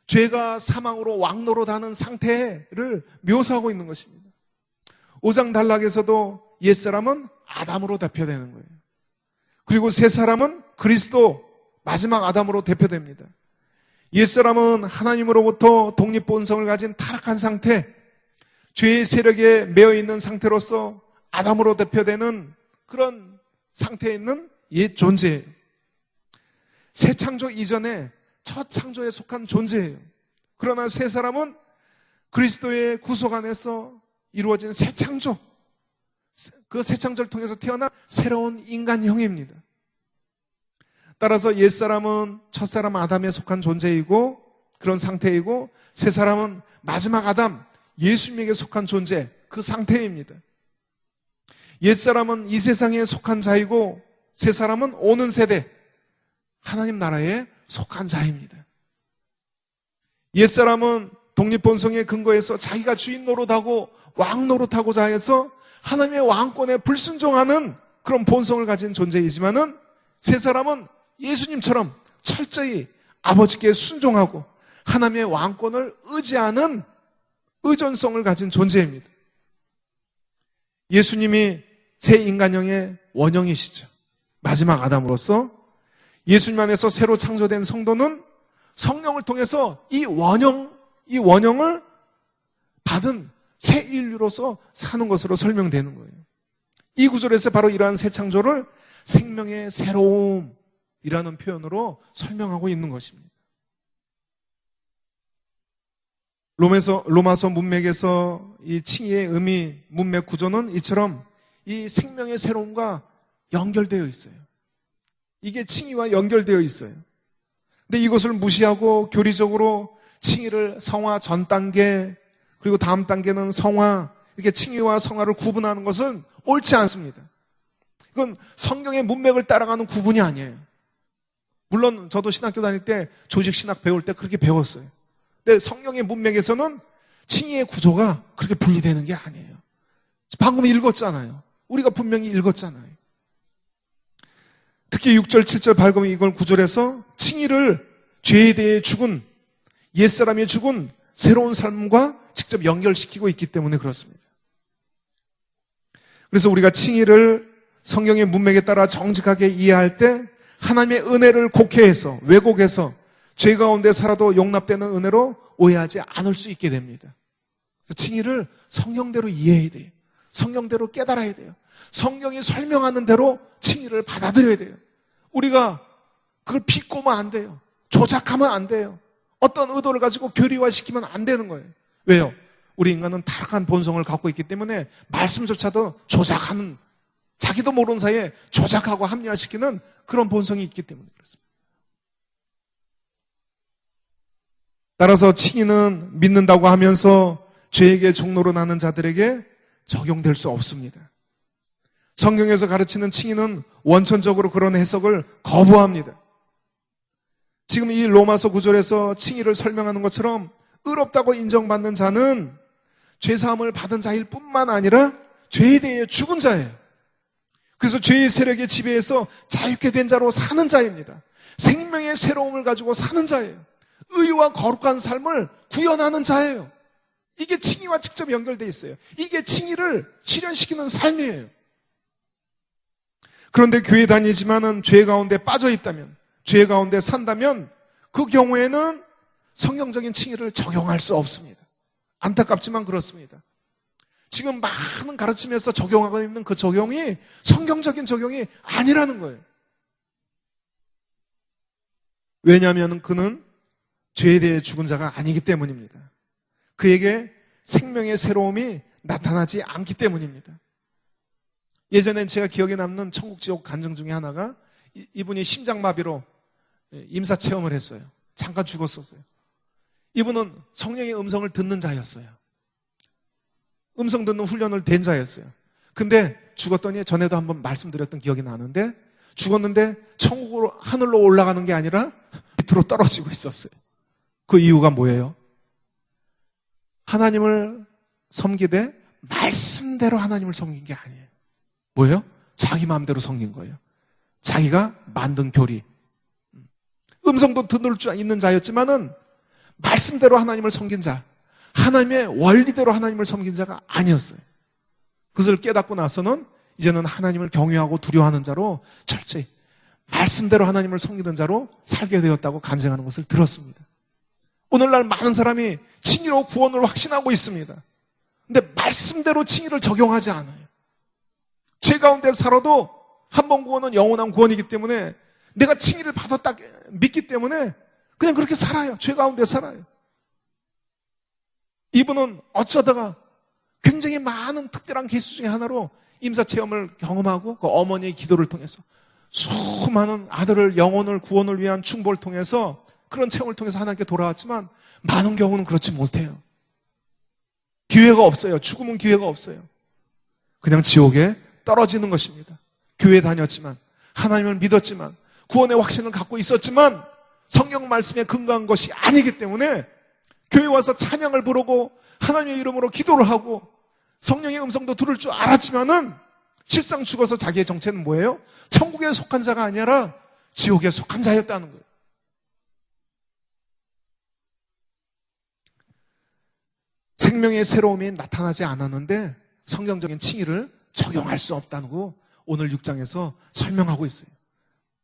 죄가 사망으로 왕노릇하는 상태를 묘사하고 있는 것입니다. 5장 단락에서도 옛사람은 아담으로 대표되는 거예요. 그리고 새 사람은 그리스도 마지막 아담으로 대표됩니다. 옛사람은 하나님으로부터 독립본성을 가진 타락한 상태, 죄의 세력에 매여 있는 상태로서 아담으로 대표되는 그런 상태에 있는 옛 존재예요. 새 창조 이전에 첫 창조에 속한 존재예요. 그러나 새 사람은 그리스도의 구속 안에서 이루어진 새 창조, 그 새 창조를 통해서 태어난 새로운 인간형입니다. 따라서 옛사람은 첫사람 아담에 속한 존재이고 그런 상태이고 새 사람은 마지막 아담 예수님에게 속한 존재, 그 상태입니다. 옛사람은 이 세상에 속한 자이고 새 사람은 오는 세대 하나님 나라에 속한 자입니다. 옛사람은 독립본성의 근거에서 자기가 주인 노릇하고 왕 노릇하고자 해서 하나님의 왕권에 불순종하는 그런 본성을 가진 존재이지만은 새 사람은 예수님처럼 철저히 아버지께 순종하고 하나님의 왕권을 의지하는 의존성을 가진 존재입니다. 예수님이 새 인간형의 원형이시죠. 마지막 아담으로서 예수님 안에서 새로 창조된 성도는 성령을 통해서 이 원형을 받은 새 인류로서 사는 것으로 설명되는 거예요. 이 구절에서 바로 이러한 새 창조를 생명의 새로움이라는 표현으로 설명하고 있는 것입니다. 로마서 문맥에서 이 칭의의 의미, 문맥 구조는 이처럼 이 생명의 새로움과 연결되어 있어요. 이게 칭의와 연결되어 있어요. 근데 이것을 무시하고 교리적으로 칭의를 성화 전 단계, 그리고 다음 단계는 성화, 이렇게 칭의와 성화를 구분하는 것은 옳지 않습니다. 이건 성경의 문맥을 따라가는 구분이 아니에요. 물론 저도 신학교 다닐 때 조직신학 배울 때 그렇게 배웠어요. 근데 성경의 문맥에서는 칭의의 구조가 그렇게 분리되는 게 아니에요. 방금 읽었잖아요. 우리가 분명히 읽었잖아요. 특히 6절, 7절 밝으면 이걸 구절에서 칭의를 죄에 대해 죽은, 옛사람이 죽은 새로운 삶과 직접 연결시키고 있기 때문에 그렇습니다. 그래서 우리가 칭의를 성경의 문맥에 따라 정직하게 이해할 때 하나님의 은혜를 곡해해서, 왜곡해서 죄 가운데 살아도 용납되는 은혜로 오해하지 않을 수 있게 됩니다. 그래서 칭의를 성경대로 이해해야 돼요. 성경대로 깨달아야 돼요. 성경이 설명하는 대로 칭의를 받아들여야 돼요. 우리가 그걸 비꼬면 안 돼요. 조작하면 안 돼요. 어떤 의도를 가지고 교리화시키면 안 되는 거예요. 왜요? 우리 인간은 타락한 본성을 갖고 있기 때문에 말씀조차도 조작하는, 자기도 모르는 사이에 조작하고 합리화시키는 그런 본성이 있기 때문에 그렇습니다. 따라서 칭의는 믿는다고 하면서 죄에게 종로로 나는 자들에게 적용될 수 없습니다. 성경에서 가르치는 칭의는 원천적으로 그런 해석을 거부합니다. 지금 이 로마서 9절에서 칭의를 설명하는 것처럼 의롭다고 인정받는 자는 죄사함을 받은 자일 뿐만 아니라 죄에 대해 죽은 자예요. 그래서 죄의 세력의 지배에서 자유케 된 자로 사는 자입니다. 생명의 새로움을 가지고 사는 자예요. 의와 거룩한 삶을 구현하는 자예요. 이게 칭의와 직접 연결되어 있어요. 이게 칭의를 실현시키는 삶이에요. 그런데 교회 다니지만은 죄 가운데 빠져 있다면, 죄 가운데 산다면 그 경우에는 성경적인 칭의를 적용할 수 없습니다. 안타깝지만 그렇습니다. 지금 많은 가르침에서 적용하고 있는 그 적용이 성경적인 적용이 아니라는 거예요. 왜냐하면 그는 죄에 대해 죽은 자가 아니기 때문입니다. 그에게 생명의 새로움이 나타나지 않기 때문입니다. 예전엔 제가 기억에 남는 천국지옥 간증 중에 하나가 이분이 심장마비로 임사체험을 했어요. 잠깐 죽었었어요. 이분은 성령의 음성을 듣는 자였어요. 음성 듣는 훈련을 된 자였어요. 근데 죽었더니 전에도 한번 말씀드렸던 기억이 나는데 죽었는데 천국으로 하늘로 올라가는 게 아니라 밑으로 떨어지고 있었어요. 그 이유가 뭐예요? 하나님을 섬기되 말씀대로 하나님을 섬긴 게 아니에요. 뭐예요? 자기 마음대로 섬긴 거예요. 자기가 만든 교리. 음성도 들을 줄 있는 자였지만은 말씀대로 하나님을 섬긴 자, 하나님의 원리대로 하나님을 섬긴 자가 아니었어요. 그것을 깨닫고 나서는 이제는 하나님을 경외하고 두려워하는 자로 철저히 말씀대로 하나님을 섬기는 자로 살게 되었다고 간증하는 것을 들었습니다. 오늘날 많은 사람이 칭의로 구원을 확신하고 있습니다. 근데 말씀대로 칭의를 적용하지 않아요. 죄 가운데 살아도 한 번 구원은 영원한 구원이기 때문에 내가 칭의를 받았다 믿기 때문에 그냥 그렇게 살아요. 죄 가운데 살아요. 이분은 어쩌다가 굉장히 많은 특별한 케이스 중에 하나로 임사체험을 경험하고 그 어머니의 기도를 통해서 수많은 아들을 영혼을 구원을 위한 충보를 통해서 그런 체험을 통해서 하나님께 돌아왔지만 많은 경우는 그렇지 못해요. 기회가 없어요. 죽으면 기회가 없어요. 그냥 지옥에 떨어지는 것입니다. 교회 다녔지만 하나님을 믿었지만 구원의 확신을 갖고 있었지만 성경 말씀에 근거한 것이 아니기 때문에 교회 와서 찬양을 부르고 하나님의 이름으로 기도를 하고 성령의 음성도 들을 줄 알았지만은 실상 죽어서 자기의 정체는 뭐예요? 천국에 속한 자가 아니라 지옥에 속한 자였다는 거예요. 생명의 새로움이 나타나지 않았는데 성경적인 칭의를 적용할 수 없다는 거 오늘 6장에서 설명하고 있어요.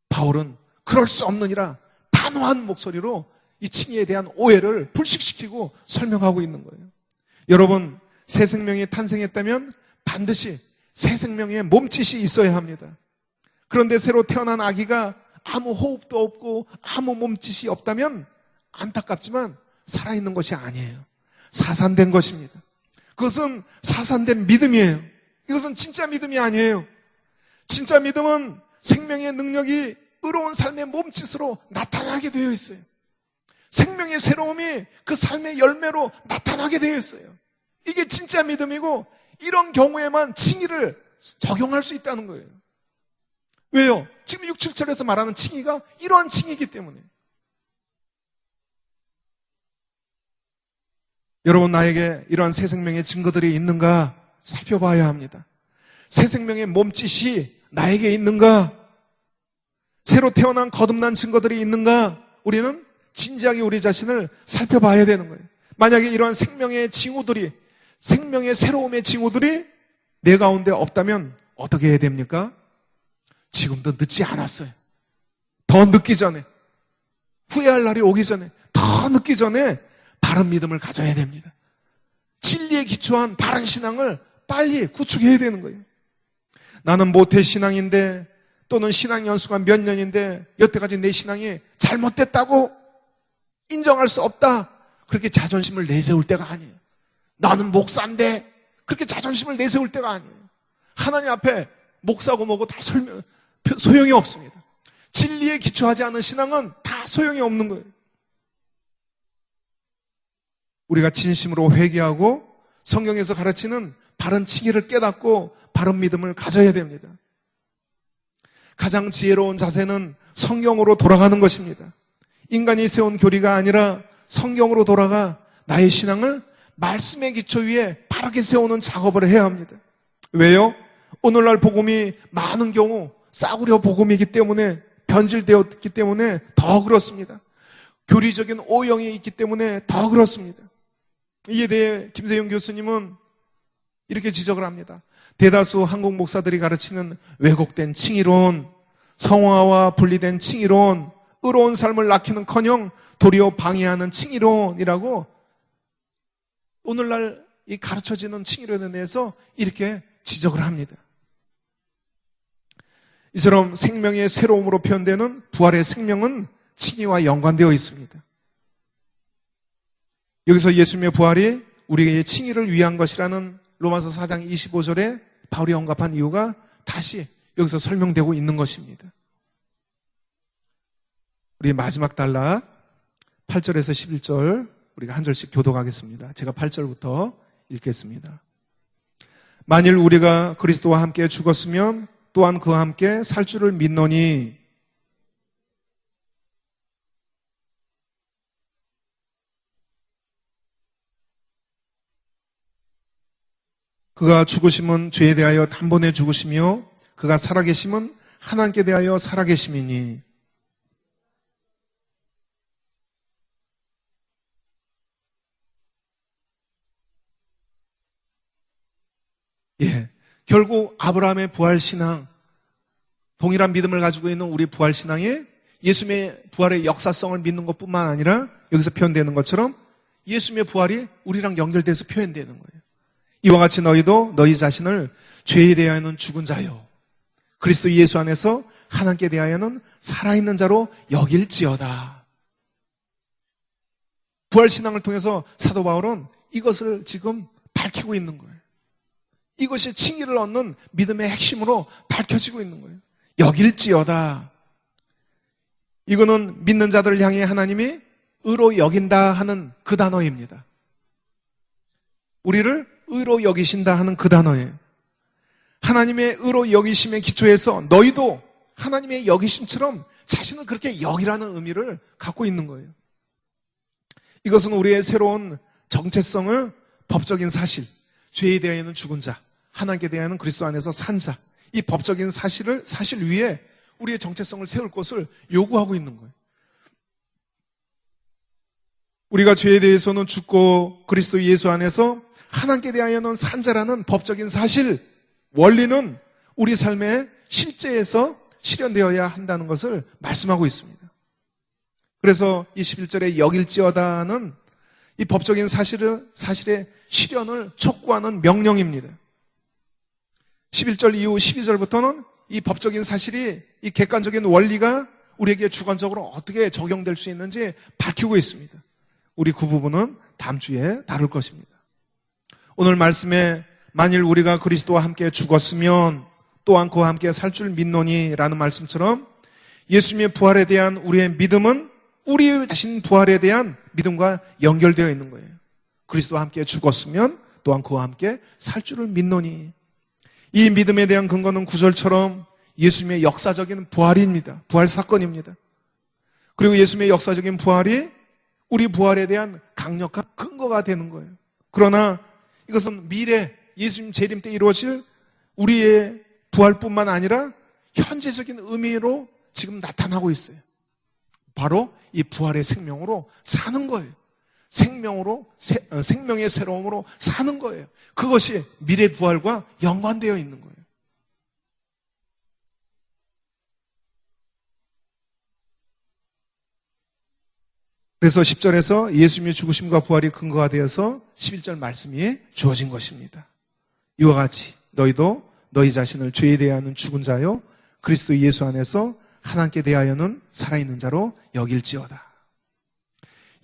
바울은 그럴 수 없느니라 단호한 목소리로 이 칭의에 대한 오해를 불식시키고 설명하고 있는 거예요. 여러분, 새 생명이 탄생했다면 반드시 새 생명의 몸짓이 있어야 합니다. 그런데 새로 태어난 아기가 아무 호흡도 없고 아무 몸짓이 없다면 안타깝지만 살아있는 것이 아니에요. 사산된 것입니다. 그것은 사산된 믿음이에요. 이것은 진짜 믿음이 아니에요. 진짜 믿음은 생명의 능력이 의로운 삶의 몸짓으로 나타나게 되어 있어요. 생명의 새로움이 그 삶의 열매로 나타나게 되어 있어요. 이게 진짜 믿음이고 이런 경우에만 칭의를 적용할 수 있다는 거예요. 왜요? 지금 6, 7절에서 말하는 칭의가 이러한 칭의이기 때문에. 여러분, 나에게 이러한 새 생명의 증거들이 있는가 살펴봐야 합니다. 새 생명의 몸짓이 나에게 있는가? 새로 태어난 거듭난 증거들이 있는가? 우리는 진지하게 우리 자신을 살펴봐야 되는 거예요. 만약에 이러한 생명의 징후들이, 생명의 새로움의 징후들이 내 가운데 없다면 어떻게 해야 됩니까? 지금도 늦지 않았어요. 더 늦기 전에, 후회할 날이 오기 전에, 더 늦기 전에 바른 믿음을 가져야 됩니다. 진리에 기초한 바른 신앙을 빨리 구축해야 되는 거예요. 나는 모태신앙인데 또는 신앙 연수가 몇 년인데 여태까지 내 신앙이 잘못됐다고 인정할 수 없다. 그렇게 자존심을 내세울 때가 아니에요. 나는 목사인데 그렇게 자존심을 내세울 때가 아니에요. 하나님 앞에 목사고 뭐고 다 소용이 없습니다. 진리에 기초하지 않은 신앙은 다 소용이 없는 거예요. 우리가 진심으로 회개하고 성경에서 가르치는 바른 칭의를 깨닫고 바른 믿음을 가져야 됩니다. 가장 지혜로운 자세는 성경으로 돌아가는 것입니다. 인간이 세운 교리가 아니라 성경으로 돌아가 나의 신앙을 말씀의 기초 위에 바르게 세우는 작업을 해야 합니다. 왜요? 오늘날 복음이 많은 경우 싸구려 복음이기 때문에, 변질되었기 때문에 더 그렇습니다. 교리적인 오형이 있기 때문에 더 그렇습니다. 이에 대해 김세용 교수님은 이렇게 지적을 합니다. 대다수 한국 목사들이 가르치는 왜곡된 칭의론, 성화와 분리된 칭의론, 의로운 삶을 낳기는커녕 도리어 방해하는 칭의론이라고 오늘날 이 가르쳐지는 칭의론에 대해서 이렇게 지적을 합니다. 이처럼 생명의 새로움으로 표현되는 부활의 생명은 칭의와 연관되어 있습니다. 여기서 예수님의 부활이 우리에게 칭의를 위한 것이라는 로마서 4장 25절에 바울이 언급한 이유가 다시 여기서 설명되고 있는 것입니다. 우리 마지막 단락 8절에서 11절 우리가 한 절씩 교독하겠습니다. 제가 8절부터 읽겠습니다. 만일 우리가 그리스도와 함께 죽었으면 또한 그와 함께 살 줄을 믿노니 그가 죽으심은 죄에 대하여 단번에 죽으시며 그가 살아계심은 하나님께 대하여 살아계심이니 결국 아브라함의 부활신앙, 동일한 믿음을 가지고 있는 우리 부활신앙에 예수님의 부활의 역사성을 믿는 것뿐만 아니라 여기서 표현되는 것처럼 예수님의 부활이 우리랑 연결돼서 표현되는 거예요. 이와 같이 너희도 너희 자신을 죄에 대하여는 죽은 자요 그리스도 예수 안에서 하나님께 대하여는 살아있는 자로 여길지어다. 부활신앙을 통해서 사도 바울은 이것을 지금 밝히고 있는 거예요. 이것이 칭의를 얻는 믿음의 핵심으로 밝혀지고 있는 거예요. 여길지어다. 이거는 믿는 자들을 향해 하나님이 의로 여긴다 하는 그 단어입니다. 우리를 의로 여기신다 하는 그 단어예요. 하나님의 의로 여기심의 기초에서 너희도 하나님의 여기심처럼 자신을 그렇게 여기라는 의미를 갖고 있는 거예요. 이것은 우리의 새로운 정체성을 법적인 사실, 죄에 대하여는 죽은 자, 하나님께 대하여는 그리스도 안에서 산 자, 이 법적인 사실 위에 우리의 정체성을 세울 것을 요구하고 있는 거예요. 우리가 죄에 대해서는 죽고 그리스도 예수 안에서 하나님께 대하여는 산 자라는 법적인 사실, 원리는 우리 삶의 실제에서 실현되어야 한다는 것을 말씀하고 있습니다. 그래서 이 11절에 여길지어다는 이 법적인 사실의 실현을 촉구하는 명령입니다. 11절 이후 12절부터는 이 법적인 사실이, 이 객관적인 원리가 우리에게 주관적으로 어떻게 적용될 수 있는지 밝히고 있습니다. 우리 그 부분은 다음 주에 다룰 것입니다. 오늘 말씀에 만일 우리가 그리스도와 함께 죽었으면 또한 그와 함께 살 줄 믿노니 라는 말씀처럼 예수님의 부활에 대한 우리의 믿음은 우리 자신 부활에 대한 믿음과 연결되어 있는 거예요. 그리스도와 함께 죽었으면 또한 그와 함께 살 줄을 믿노니. 이 믿음에 대한 근거는 구절처럼 예수님의 역사적인 부활입니다. 부활 사건입니다. 그리고 예수님의 역사적인 부활이 우리 부활에 대한 강력한 근거가 되는 거예요. 그러나 이것은 미래 예수님 재림 때 이루어질 우리의 부활뿐만 아니라 현재적인 의미로 지금 나타나고 있어요. 바로 이 부활의 생명으로 사는 거예요. 생명의 새로움으로 사는 거예요. 그것이 미래 부활과 연관되어 있는 거예요. 그래서 10절에서 예수님의 죽으심과 부활이 근거가 되어서 11절 말씀이 주어진 것입니다. 이와 같이 너희도 너희 자신을 죄에 대하여는 죽은 자요 그리스도 예수 안에서 하나님께 대하여는 살아있는 자로 여길지어다.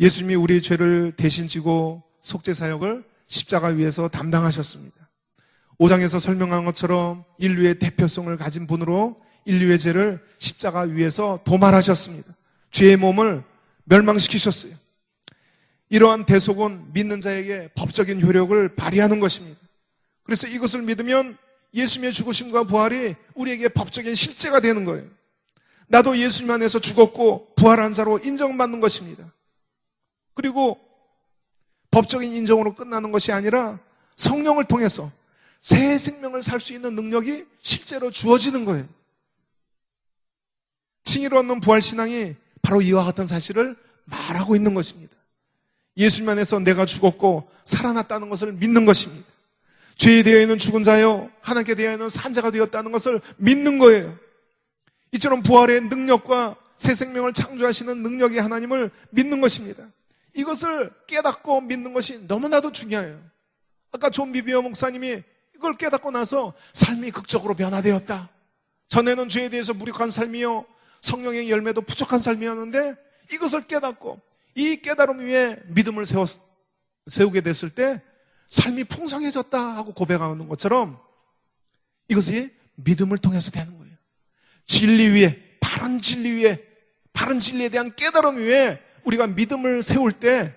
예수님이 우리의 죄를 대신 지고 속죄 사역을 십자가 위에서 담당하셨습니다. 5장에서 설명한 것처럼 인류의 대표성을 가진 분으로 인류의 죄를 십자가 위에서 도말하셨습니다. 죄의 몸을 멸망시키셨어요. 이러한 대속은 믿는 자에게 법적인 효력을 발휘하는 것입니다. 그래서 이것을 믿으면 예수님의 죽으심과 부활이 우리에게 법적인 실제가 되는 거예요. 나도 예수님 안에서 죽었고 부활한 자로 인정받는 것입니다. 그리고 법적인 인정으로 끝나는 것이 아니라 성령을 통해서 새 생명을 살 수 있는 능력이 실제로 주어지는 거예요. 칭의를 얻는 부활신앙이 바로 이와 같은 사실을 말하고 있는 것입니다. 예수님 안에서 내가 죽었고 살아났다는 것을 믿는 것입니다. 죄에 대해 있는 죽은 자요 하나님께 대해 있는 산 자가 되었다는 것을 믿는 거예요. 이처럼 부활의 능력과 새 생명을 창조하시는 능력의 하나님을 믿는 것입니다. 이것을 깨닫고 믿는 것이 너무나도 중요해요. 아까 존 비비어 목사님이 이걸 깨닫고 나서 삶이 극적으로 변화되었다. 전에는 죄에 대해서 무력한 삶이요 성령의 열매도 부족한 삶이었는데 이것을 깨닫고 이 깨달음 위에 믿음을 세우게 됐을 때 삶이 풍성해졌다 하고 고백하는 것처럼 이것이 믿음을 통해서 되는 거예요. 진리 위에, 바른 진리 위에, 바른 진리에 대한 깨달음 위에 우리가 믿음을 세울 때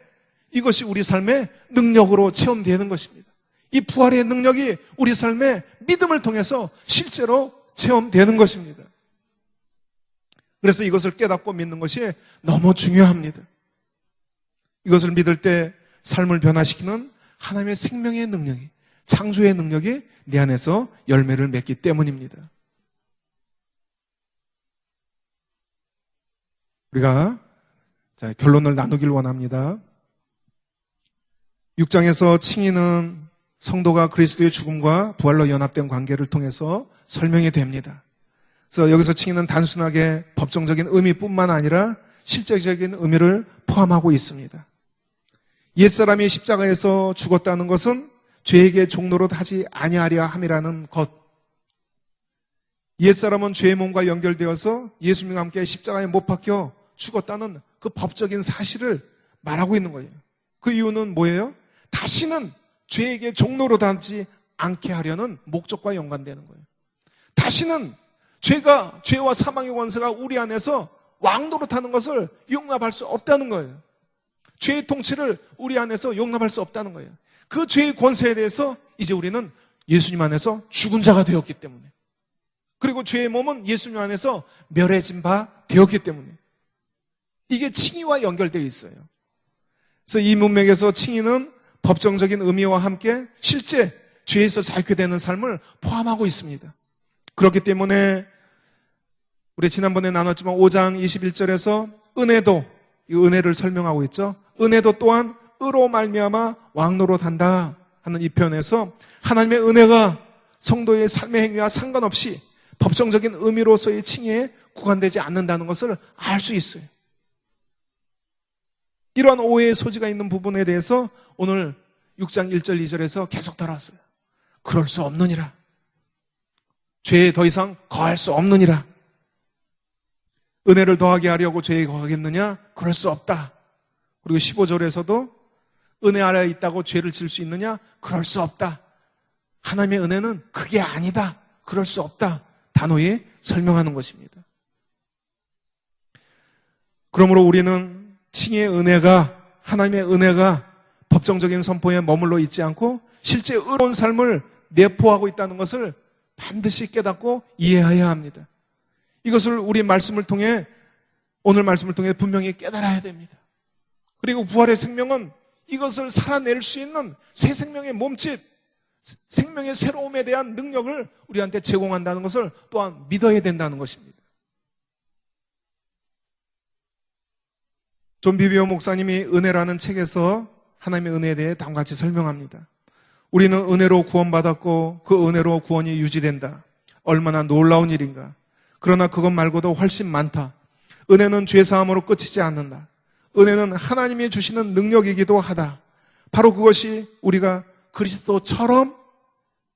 이것이 우리 삶의 능력으로 체험되는 것입니다. 이 부활의 능력이 우리 삶의 믿음을 통해서 실제로 체험되는 것입니다. 그래서 이것을 깨닫고 믿는 것이 너무 중요합니다. 이것을 믿을 때 삶을 변화시키는 하나님의 생명의 능력이, 창조의 능력이 내 안에서 열매를 맺기 때문입니다. 우리가 결론을 나누길 원합니다. 6장에서 칭의는 성도가 그리스도의 죽음과 부활로 연합된 관계를 통해서 설명이 됩니다. 그래서 여기서 칭의는 단순하게 법정적인 의미뿐만 아니라 실제적인 의미를 포함하고 있습니다. 옛사람이 십자가에서 죽었다는 것은 죄에게 종노릇 하지 아니하려 함이라는 것. 옛사람은 죄의 몸과 연결되어서 예수님과 함께 십자가에 못 박혀 죽었다는 그 법적인 사실을 말하고 있는 거예요. 그 이유는 뭐예요? 다시는 죄에게 종노릇하지 않게 하려는 목적과 연관되는 거예요. 다시는 죄와 사망의 권세가 우리 안에서 왕노릇하는 것을 용납할 수 없다는 거예요. 죄의 통치를 우리 안에서 용납할 수 없다는 거예요. 그 죄의 권세에 대해서 이제 우리는 예수님 안에서 죽은 자가 되었기 때문에, 그리고 죄의 몸은 예수님 안에서 멸해진 바 되었기 때문에 이게 칭의와 연결되어 있어요. 그래서 이 문맥에서 칭의는 법정적인 의미와 함께 실제 죄에서 자유케 되는 삶을 포함하고 있습니다. 그렇기 때문에 우리 지난번에 나눴지만 5장 21절에서 은혜도, 이 은혜를 설명하고 있죠. 은혜도 또한 의로 말미암아 왕노릇한다 하는 이 표현에서 하나님의 은혜가 성도의 삶의 행위와 상관없이 법정적인 의미로서의 칭의에 구간되지 않는다는 것을 알 수 있어요. 이러한 오해의 소지가 있는 부분에 대해서 오늘 6장 1절 2절에서 계속 다뤘어요. 그럴 수 없느니라. 죄에 더 이상 거할 수 없느니라. 은혜를 더하게 하려고 죄에 거하겠느냐? 그럴 수 없다. 그리고 15절에서도 은혜 아래에 있다고 죄를 질 수 있느냐? 그럴 수 없다. 하나님의 은혜는 그게 아니다. 그럴 수 없다. 단호히 설명하는 것입니다. 그러므로 우리는 칭의의 은혜가, 하나님의 은혜가 법정적인 선포에 머물러 있지 않고 실제 의로운 삶을 내포하고 있다는 것을 반드시 깨닫고 이해해야 합니다. 이것을 우리 말씀을 통해, 오늘 말씀을 통해 분명히 깨달아야 됩니다. 그리고 부활의 생명은 이것을 살아낼 수 있는 새 생명의 몸짓, 생명의 새로움에 대한 능력을 우리한테 제공한다는 것을 또한 믿어야 된다는 것입니다. 존 비비어 목사님이 은혜라는 책에서 하나님의 은혜에 대해 다음과 같이 설명합니다. 우리는 은혜로 구원받았고 그 은혜로 구원이 유지된다. 얼마나 놀라운 일인가. 그러나 그것 말고도 훨씬 많다. 은혜는 죄사함으로 끝이지 않는다. 은혜는 하나님이 주시는 능력이기도 하다. 바로 그것이 우리가 그리스도처럼,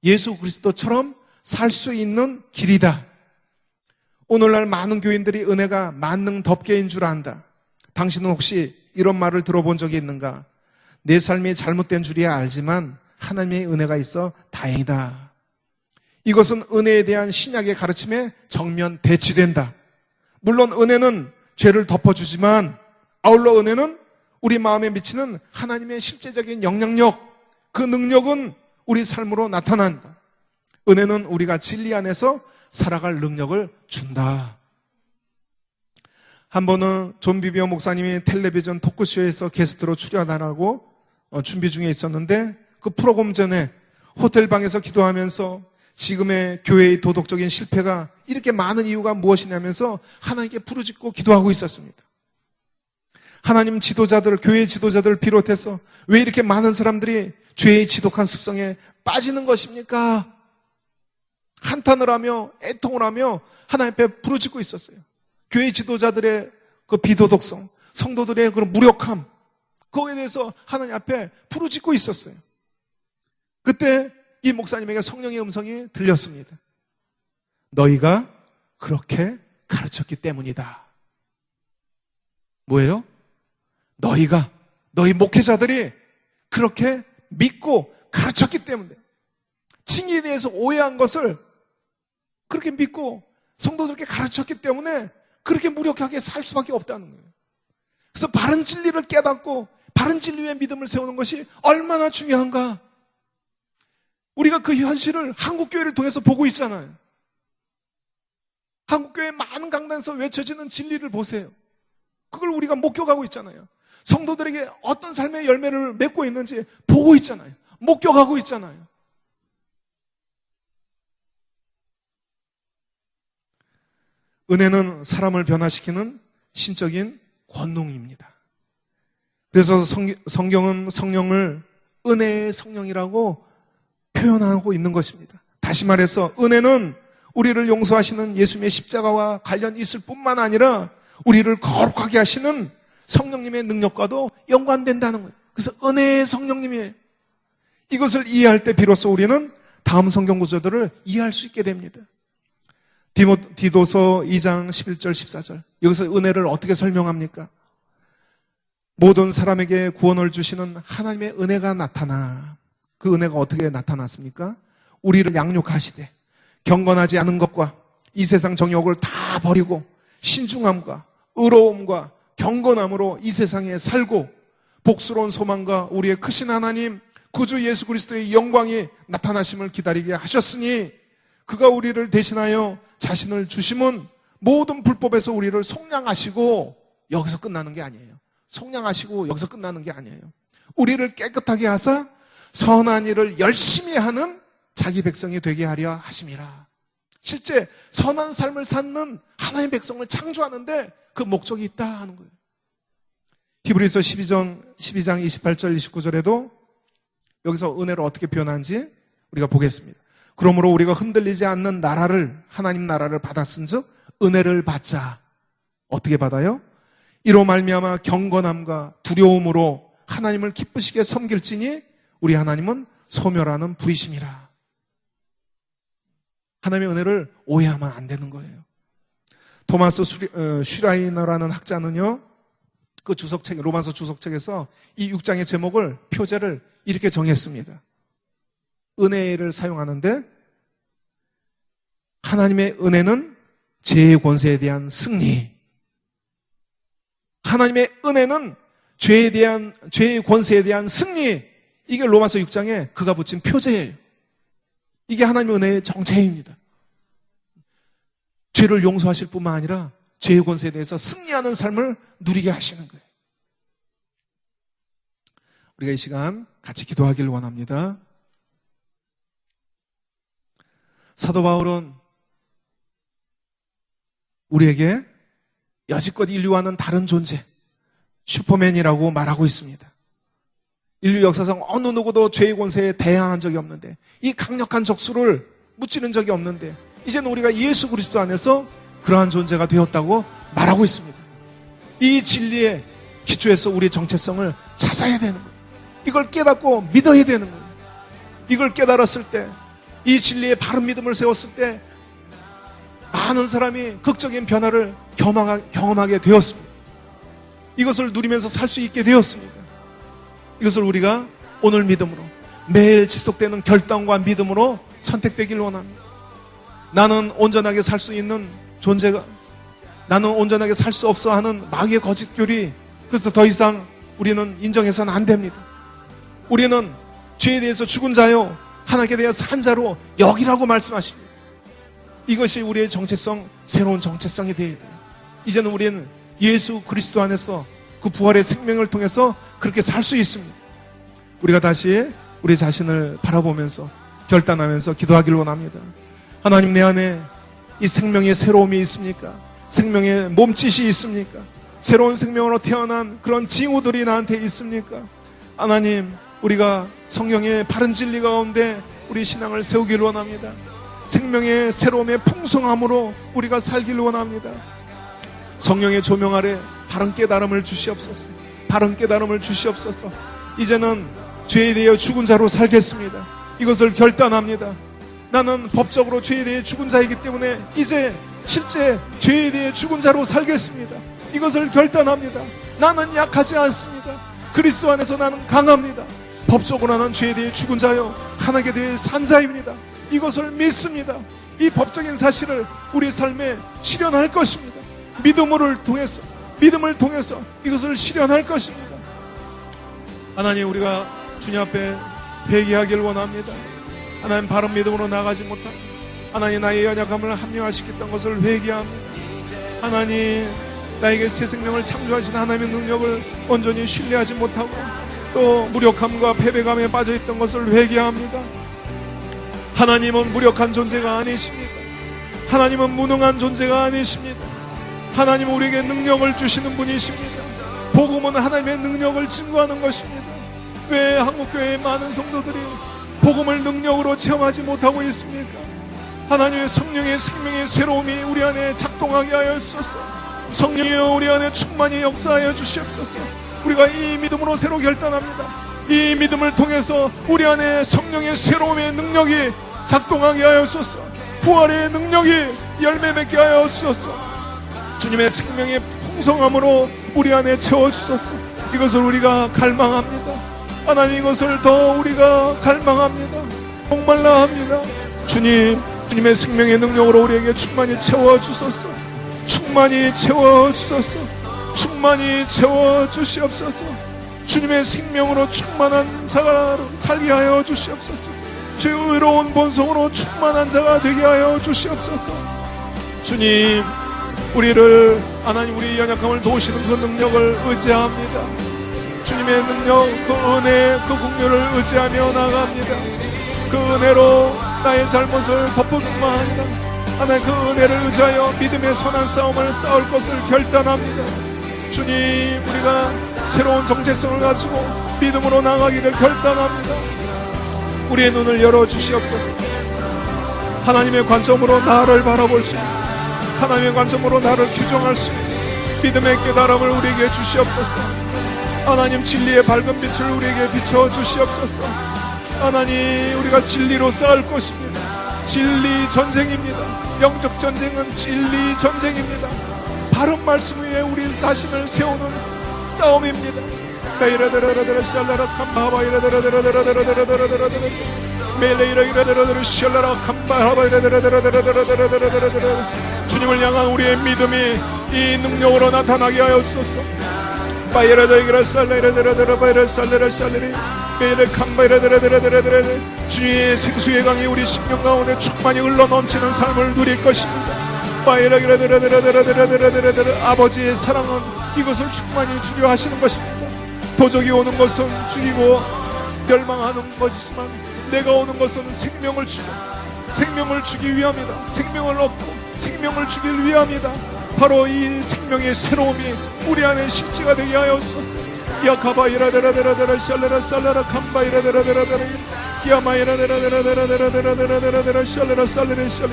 예수 그리스도처럼 살 수 있는 길이다. 오늘날 많은 교인들이 은혜가 만능덮개인 줄 안다. 당신은 혹시 이런 말을 들어본 적이 있는가? 내 삶이 잘못된 줄이야 알지만 하나님의 은혜가 있어 다행이다. 이것은 은혜에 대한 신약의 가르침에 정면 대치된다. 물론 은혜는 죄를 덮어주지만 아울러 은혜는 우리 마음에 미치는 하나님의 실제적인 영향력, 그 능력은 우리 삶으로 나타난다. 은혜는 우리가 진리 안에서 살아갈 능력을 준다. 한 번은 존 비비어 목사님이 텔레비전 토크쇼에서 게스트로 출연하라고 준비 중에 있었는데 그 프로그램 전에 호텔방에서 기도하면서 지금의 교회의 도덕적인 실패가 이렇게 많은 이유가 무엇이냐면서 하나님께 부르짖고 기도하고 있었습니다. 하나님 지도자들, 교회 지도자들을 비롯해서 왜 이렇게 많은 사람들이 죄의 지독한 습성에 빠지는 것입니까? 한탄을 하며 애통을 하며 하나님 앞에 부르짖고 있었어요. 교회 지도자들의 그 비도덕성, 성도들의 그런 무력함, 그거에 대해서 하나님 앞에 부르짖고 있었어요. 그때 이 목사님에게 성령의 음성이 들렸습니다. 너희가 그렇게 가르쳤기 때문이다. 뭐예요? 너희 목회자들이 그렇게 믿고 가르쳤기 때문에, 칭의에 대해서 오해한 것을 그렇게 믿고 성도들에게 가르쳤기 때문에 그렇게 무력하게 살 수밖에 없다는 거예요. 그래서 바른 진리를 깨닫고 바른 진리의 믿음을 세우는 것이 얼마나 중요한가. 우리가 그 현실을 한국교회를 통해서 보고 있잖아요. 한국교회 많은 강단에서 외쳐지는 진리를 보세요. 그걸 우리가 목격하고 있잖아요. 성도들에게 어떤 삶의 열매를 맺고 있는지 보고 있잖아요. 목격하고 있잖아요. 은혜는 사람을 변화시키는 신적인 권능입니다. 그래서 성경은 성령을 은혜의 성령이라고 표현하고 있는 것입니다. 다시 말해서 은혜는 우리를 용서하시는 예수님의 십자가와 관련 있을 뿐만 아니라 우리를 거룩하게 하시는 성령님의 능력과도 연관된다는 거예요. 그래서 은혜의 성령님이에요. 이것을 이해할 때 비로소 우리는 다음 성경 구절들을 이해할 수 있게 됩니다. 디도서 2장 11절 14절. 여기서 은혜를 어떻게 설명합니까? 모든 사람에게 구원을 주시는 하나님의 은혜가 나타나. 그 은혜가 어떻게 나타났습니까? 우리를 양육하시되 경건하지 않은 것과 이 세상 정욕을 다 버리고 신중함과 의로움과 경건함으로 이 세상에 살고 복스러운 소망과 우리의 크신 하나님 구주 예수 그리스도의 영광이 나타나심을 기다리게 하셨으니 그가 우리를 대신하여 자신을 주심은 모든 불법에서 우리를 속량하시고, 여기서 끝나는 게 아니에요. 속량하시고 여기서 끝나는 게 아니에요. 우리를 깨끗하게 하사 선한 일을 열심히 하는 자기 백성이 되게 하려 하심이라. 실제 선한 삶을 사는 하나님의 백성을 창조하는데 그 목적이 있다 하는 거예요. 히브리서 12장 28절 29절에도 여기서 은혜를 어떻게 표현하는지 우리가 보겠습니다. 그러므로 우리가 흔들리지 않는 나라를, 하나님 나라를 받았은즉 은혜를 받자. 어떻게 받아요? 이로 말미암아 경건함과 두려움으로 하나님을 기쁘시게 섬길지니 우리 하나님은 소멸하는 불이심이라. 하나님의 은혜를 오해하면 안 되는 거예요. 토마스 슈라이너라는 학자는요, 그 주석책, 로마서 주석책에서 이 6장의 제목을, 표제를 이렇게 정했습니다. 은혜를 사용하는데, 하나님의 은혜는 죄의 권세에 대한 승리. 하나님의 은혜는 죄의 권세에 대한 승리. 이게 로마서 6장에 그가 붙인 표제예요. 이게 하나님의 은혜의 정체입니다. 죄를 용서하실 뿐만 아니라 죄의 권세에 대해서 승리하는 삶을 누리게 하시는 거예요. 우리가 이 시간 같이 기도하기를 원합니다. 사도 바울은 우리에게 여지껏 인류와는 다른 존재, 슈퍼맨이라고 말하고 있습니다. 인류 역사상 어느 누구도 죄의 권세에 대항한 적이 없는데, 이 강력한 적수를 무찌른 적이 없는데, 이제는 우리가 예수 그리스도 안에서 그러한 존재가 되었다고 말하고 있습니다. 이 진리의 기초에서 우리의 정체성을 찾아야 되는 거예요. 이걸 깨닫고 믿어야 되는 거예요. 이걸 깨달았을 때, 이 진리의 바른 믿음을 세웠을 때 많은 사람이 극적인 변화를 경험하게 되었습니다. 이것을 누리면서 살 수 있게 되었습니다. 이것을 우리가 오늘 믿음으로, 매일 지속되는 결단과 믿음으로 선택되길 원합니다. 나는 온전하게 살 수 있는 존재가, 나는 온전하게 살 수 없어 하는 마귀의 거짓교리, 그래서 더 이상 우리는 인정해서는 안 됩니다. 우리는 죄에 대해서 죽은 자요, 하나님께 대해 산 자로 여기라고 말씀하십니다. 이것이 우리의 정체성, 새로운 정체성이 되어야 돼요. 이제는 우리는 예수 그리스도 안에서 그 부활의 생명을 통해서 그렇게 살 수 있습니다. 우리가 다시 우리 자신을 바라보면서 결단하면서 기도하길 원합니다. 하나님, 내 안에 이 생명의 새로움이 있습니까? 생명의 몸짓이 있습니까? 새로운 생명으로 태어난 그런 징후들이 나한테 있습니까? 하나님, 우리가 성령의 바른 진리 가운데 우리 신앙을 세우길 원합니다. 생명의 새로움의 풍성함으로 우리가 살길 원합니다. 성령의 조명 아래 바른 깨달음을 주시옵소서. 바른 깨달음을 주시옵소서. 이제는 죄에 대해 죽은 자로 살겠습니다. 이것을 결단합니다. 나는 법적으로 죄에 대해 죽은 자이기 때문에 이제 실제 죄에 대해 죽은 자로 살겠습니다. 이것을 결단합니다. 나는 약하지 않습니다. 그리스도 안에서 나는 강합니다. 법적으로 나는 죄에 대해 죽은 자요 하나님께 대해 산 자입니다. 이것을 믿습니다. 이 법적인 사실을 우리 삶에 실현할 것입니다. 믿음을 통해서 이것을 실현할 것입니다. 하나님, 우리가 주님 앞에 회개하길 원합니다. 하나님, 바른 믿음으로 나가지 못한 하나님, 나의 연약함을 합리화시켰던 것을 회개합니다. 하나님, 나에게 새 생명을 창조하신 하나님의 능력을 온전히 신뢰하지 못하고 또 무력함과 패배감에 빠져있던 것을 회개합니다. 하나님은 무력한 존재가 아니십니다. 하나님은 무능한 존재가 아니십니다. 하나님은 우리에게 능력을 주시는 분이십니다. 복음은 하나님의 능력을 증거하는 것입니다. 왜 한국교회의 많은 성도들이 복음을 능력으로 체험하지 못하고 있습니까? 하나님의 성령의 생명의 새로움이 우리 안에 작동하게 하여 주소서. 성령이여, 우리 안에 충만히 역사하여 주시옵소서. 우리가 이 믿음으로 새로 결단합니다. 이 믿음을 통해서 우리 안에 성령의 새로움의 능력이 작동하게 하여 주소서. 부활의 능력이 열매 맺게 하여 주소서. 주님의 생명의 풍성함으로 우리 안에 채워주소서. 이것을 우리가 갈망합니다. 하나님, 이것을 더 우리가 갈망합니다. 목말라 합니다. 주님의 생명의 능력으로 우리에게 충만히 채워주소서. 충만히 채워주소서. 충만히 채워주시옵소서. 주님의 생명으로 충만한 자가 살게 하여 주시옵소서. 주의 의로운 본성으로 충만한 자가 되게 하여 주시옵소서. 주님, 우리를 하나님, 우리의 연약함을 도우시는 그 능력을 의지합니다. 주님의 능력, 그 은혜, 그 긍휼을 의지하며 나아갑니다. 그 은혜로 나의 잘못을 덮어주마. 하나님, 그 은혜를 의지하여 믿음의 선한 싸움을 싸울 것을 결단합니다. 주님, 우리가 새로운 정체성을 가지고 믿음으로 나가기를 결단합니다. 우리의 눈을 열어주시옵소서. 하나님의 관점으로 나를 바라볼 수 있는, 하나님의 관점으로 나를 규정할 수 있는 믿음의 깨달음을 우리에게 주시옵소서. 하나님, 진리의 밝은 빛을 우리에게 비춰주시옵소서. 하나님, 우리가 진리로 싸울 것입니다. 진리 전쟁입니다. 영적 전쟁은 진리 전쟁입니다. 바른 말씀 위에 우리 자신을 세우는 싸움입니다. 주님을 향한 우리의 믿음이 이 능력으로 나타나게 하여 주소서. 주의 생수의 강이 우리 심령 가운데 충만히 흘러넘치는 삶을 누릴 것입니다. 아버지의 사랑은 이것을 충만히 주려 하시는 것입니다. 도적이 오는 것은 죽이고 멸망하는 것이지만 내가 오는 것은 생명을 주기 위함이다. 생명을 얻고 생명을 주길 위함이다. 바로 이 생명의 새로움이 우리 안에 실체가 되게 하여 주소서. 야카바이라데라데라데라 샬레라 살레라 캄바이라데라데라데라 야마이라데라데라데라데라데라데라 샬레라 살레라 샬레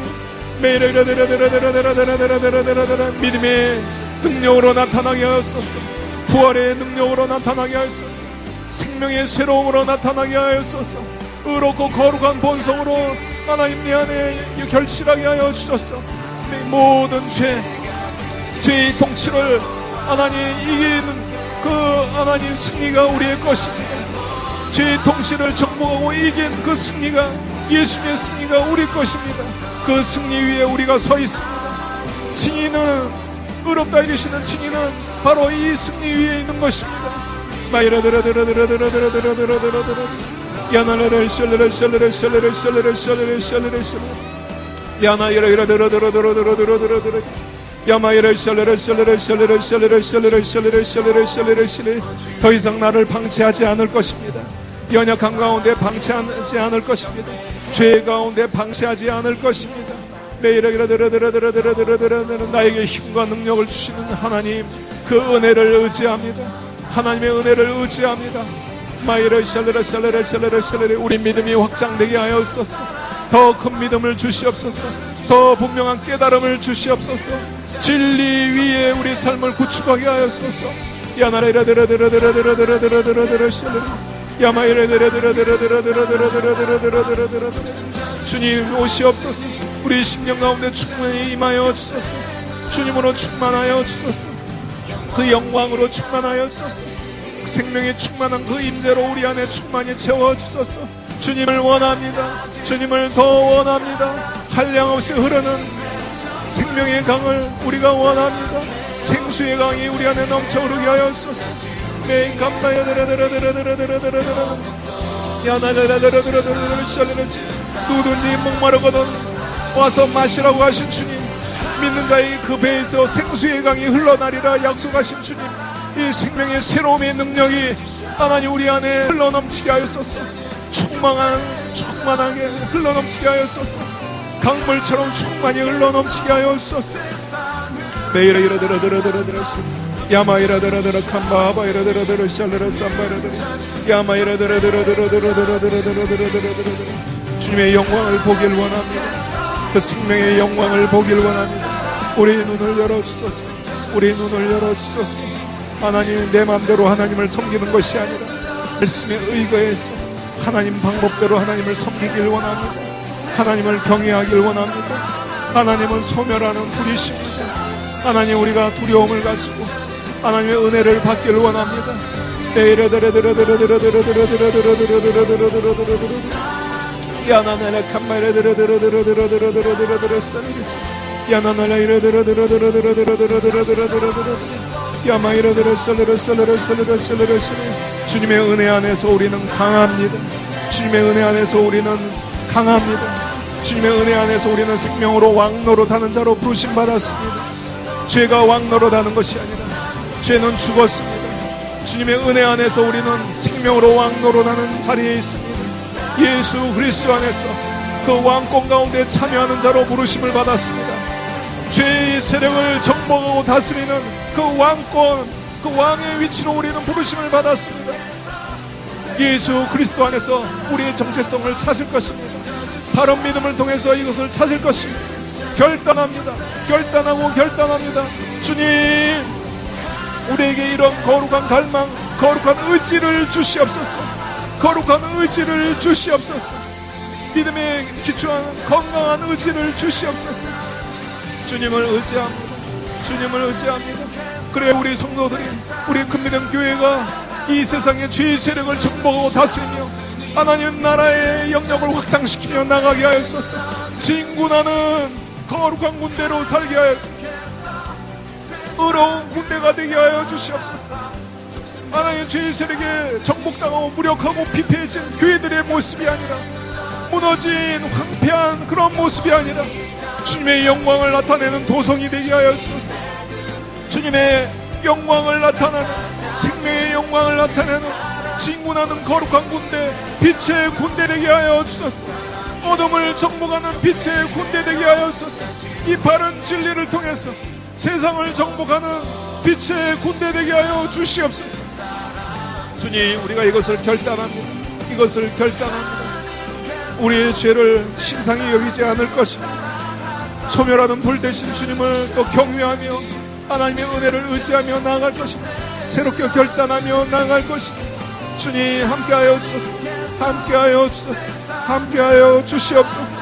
메이라데라데라데라데라데라데라 믿음의 능력으로 나타나게 하옵소서. 부활의 능력으로 나타나게 하옵소서. 생명의 새로움으로 나타나게 하옵소서. 의롭고 거룩한 본성으로 하나님 내 안에 결실하게 하여 주소서. 모든 죄의 통치를 하나님 이기는 그 하나님 승리가 우리의 것입니다. 죄의 통치를 정복하고 이긴 그 승리가, 예수님의 승리가 우리 것입니다. 그 승리 위에 우리가 서 있습니다. 증인은, 의롭다 해주시는 증인은 바로 이 승리 위에 있는 것입니다. 마이라드라드라드라드라드라드라드라드라드라 야나라라 샬레라 샬레라 샬레라 샬레라 샬레라 샬레라 샬레라 야나이라이라드라드라드라드라드라드라 야마이레 샬레레 샬레레 샬레레 샬레레 샬레레 샬레레 샬레레 샬레레 샬레. 더 이상 나를 방치하지 않을 것입니다. 연약한 가운데 방치하지 않을 것입니다. 죄 가운데 방치하지 않을 것입니다. 나에게 힘과 능력을 주시는 하나님, 그 은혜를 의지합니다. 하나님의 은혜를 의지합니다. 마이레 샬레레 샬레레 샬레레 샬레레. 우리 믿음이 확장되게 하여옵소서. 더 큰 믿음을 주시옵소서. 더 분명한 깨달음을 주시옵소서. 진리 위에 우리 삶을 구축하게 하옵소서. 야나레라데라데라데라데라데라데라데라데라 샬레레. 야마이레데라데라데라데라데라데라데라데라데라. 주님 오시옵소서. 우리 심령 가운데 충만히 임하여 주소서. 주님으로 충만하여 주소서. 그 영광으로 충만하여 주소서. 생명이 충만한 그 임재로 우리 안에 충만히 채워 주소서. 주님을 원합니다. 주님을 더 원합니다. 한량없이 흐르는 생명의 강을 우리가 원합니다. 생수의 강이 우리 안에 넘쳐 흐르게 하여 주소서. 메인 감바야데라데라데라데라데라데라. 야나라라라라라라라라 샬레레. 누구든지 목마르거든 와서 마시라고 하신 주님, 믿는 자의 그 배에서 생수의 강이 흘러나리라 약속하신 주님, 이 생명의 새로움의 능력이 하나님 우리 안에 흘러넘치게 하였소서. 충만하게 흘러넘치게 하였소서. 강물처럼 충만히 흘러넘치게 하였소서. 메이라이라데라데라데라데라 야마이라데라데라 캄바바이라데라데라 샬레라 삼바이라데라 야마이라데라데라데라데라데라데라데라데라. 주님의 영광을 보길 원합니다. 그 생명의 영광을 보길 원합니다. 우리의 눈을 열어주소서. 우리의 눈을 열어주소서. 하나님, 내 마음대로 하나님을 섬기는 것이 아니라 말씀에 의거해서 하나님 방법대로 하나님을 섬기길 원합니다. 하나님을 경외하길 원합니다. 하나님은 소멸하는 불이십니다. 하나님, 우리가 두려움을 가지고 하나님의 은혜를 받길 원합니다. 야나나라 캄마이라데라데라데라데라데라데라데라데라 쌀리지. 야나나라 이라데라데라데라데라데라데라데라데라데라 야마이라데라 쌀레라 쌀레라 쌀레라 쌀레라 쌀레라. 주님의 은혜 안에서 우리는 강합니다. 주님의 은혜 안에서 우리는 강합니다. 주님의 은혜 안에서 우리는 생명으로 왕노릇하는 자로 부르심 받았습니다. 죄가 왕노릇하는 것이 아니라 죄는 죽었습니다. 주님의 은혜 안에서 우리는 생명으로 왕노릇하는 자리에 있습니다. 예수 그리스도 안에서 그 왕권 가운데 참여하는 자로 부르심을 받았습니다. 죄의 세력을 정복하고 다스리는 그 왕권, 그 왕의 위치로 우리는 부르심을 받았습니다. 예수 그리스도 안에서 우리의 정체성을 찾을 것입니다. 바른 믿음을 통해서 이것을 찾을 것입니다. 결단합니다. 결단합니다. 주님, 우리에게 이런 거룩한 갈망, 거룩한 의지를 주시옵소서. 거룩한 의지를 주시옵소서. 믿음에 기초한 건강한 의지를 주시옵소서. 주님을 의지합니다. 주님을 의지합니다. 그래 우리 성도들이, 우리 큰믿음 교회가 이 세상의 죄의 세력을 정복하고 다스리며 하나님 나라의 영역을 확장시키며 나가게 하옵소서. 진군하는 거룩한 군대로 살게 하여 의로운 군대가 되게 하여 주시옵소서. 하나님, 죄의 세력에 정복당하고 무력하고 피폐해진 교회들의 모습이 아니라, 무너진 황폐한 그런 모습이 아니라 주님의 영광을 나타내는 도성이 되게 하여 주소서. 주님의 영광을 나타내는, 생명의 영광을 나타내는 진군하는 거룩한 군대, 빛의 군대 되게 하여 주소서. 어둠을 정복하는 빛의 군대 되게 하여 주소서. 이 바른 진리를 통해서 세상을 정복하는 빛의 군대 되게 하여 주시옵소서. 주님, 우리가 이것을 결단합니다. 이것을 결단합니다. 우리의 죄를 신상히 여기지 않을 것입니다. 소멸하는 불 대신 주님을 또 경외하며 하나님의 은혜를 의지하며 나아갈 것입니다. 새롭게 결단하며 나아갈 것입니다. 주님, 함께하여 주소서. 함께하여 주소서. 함께하여 주시옵소서.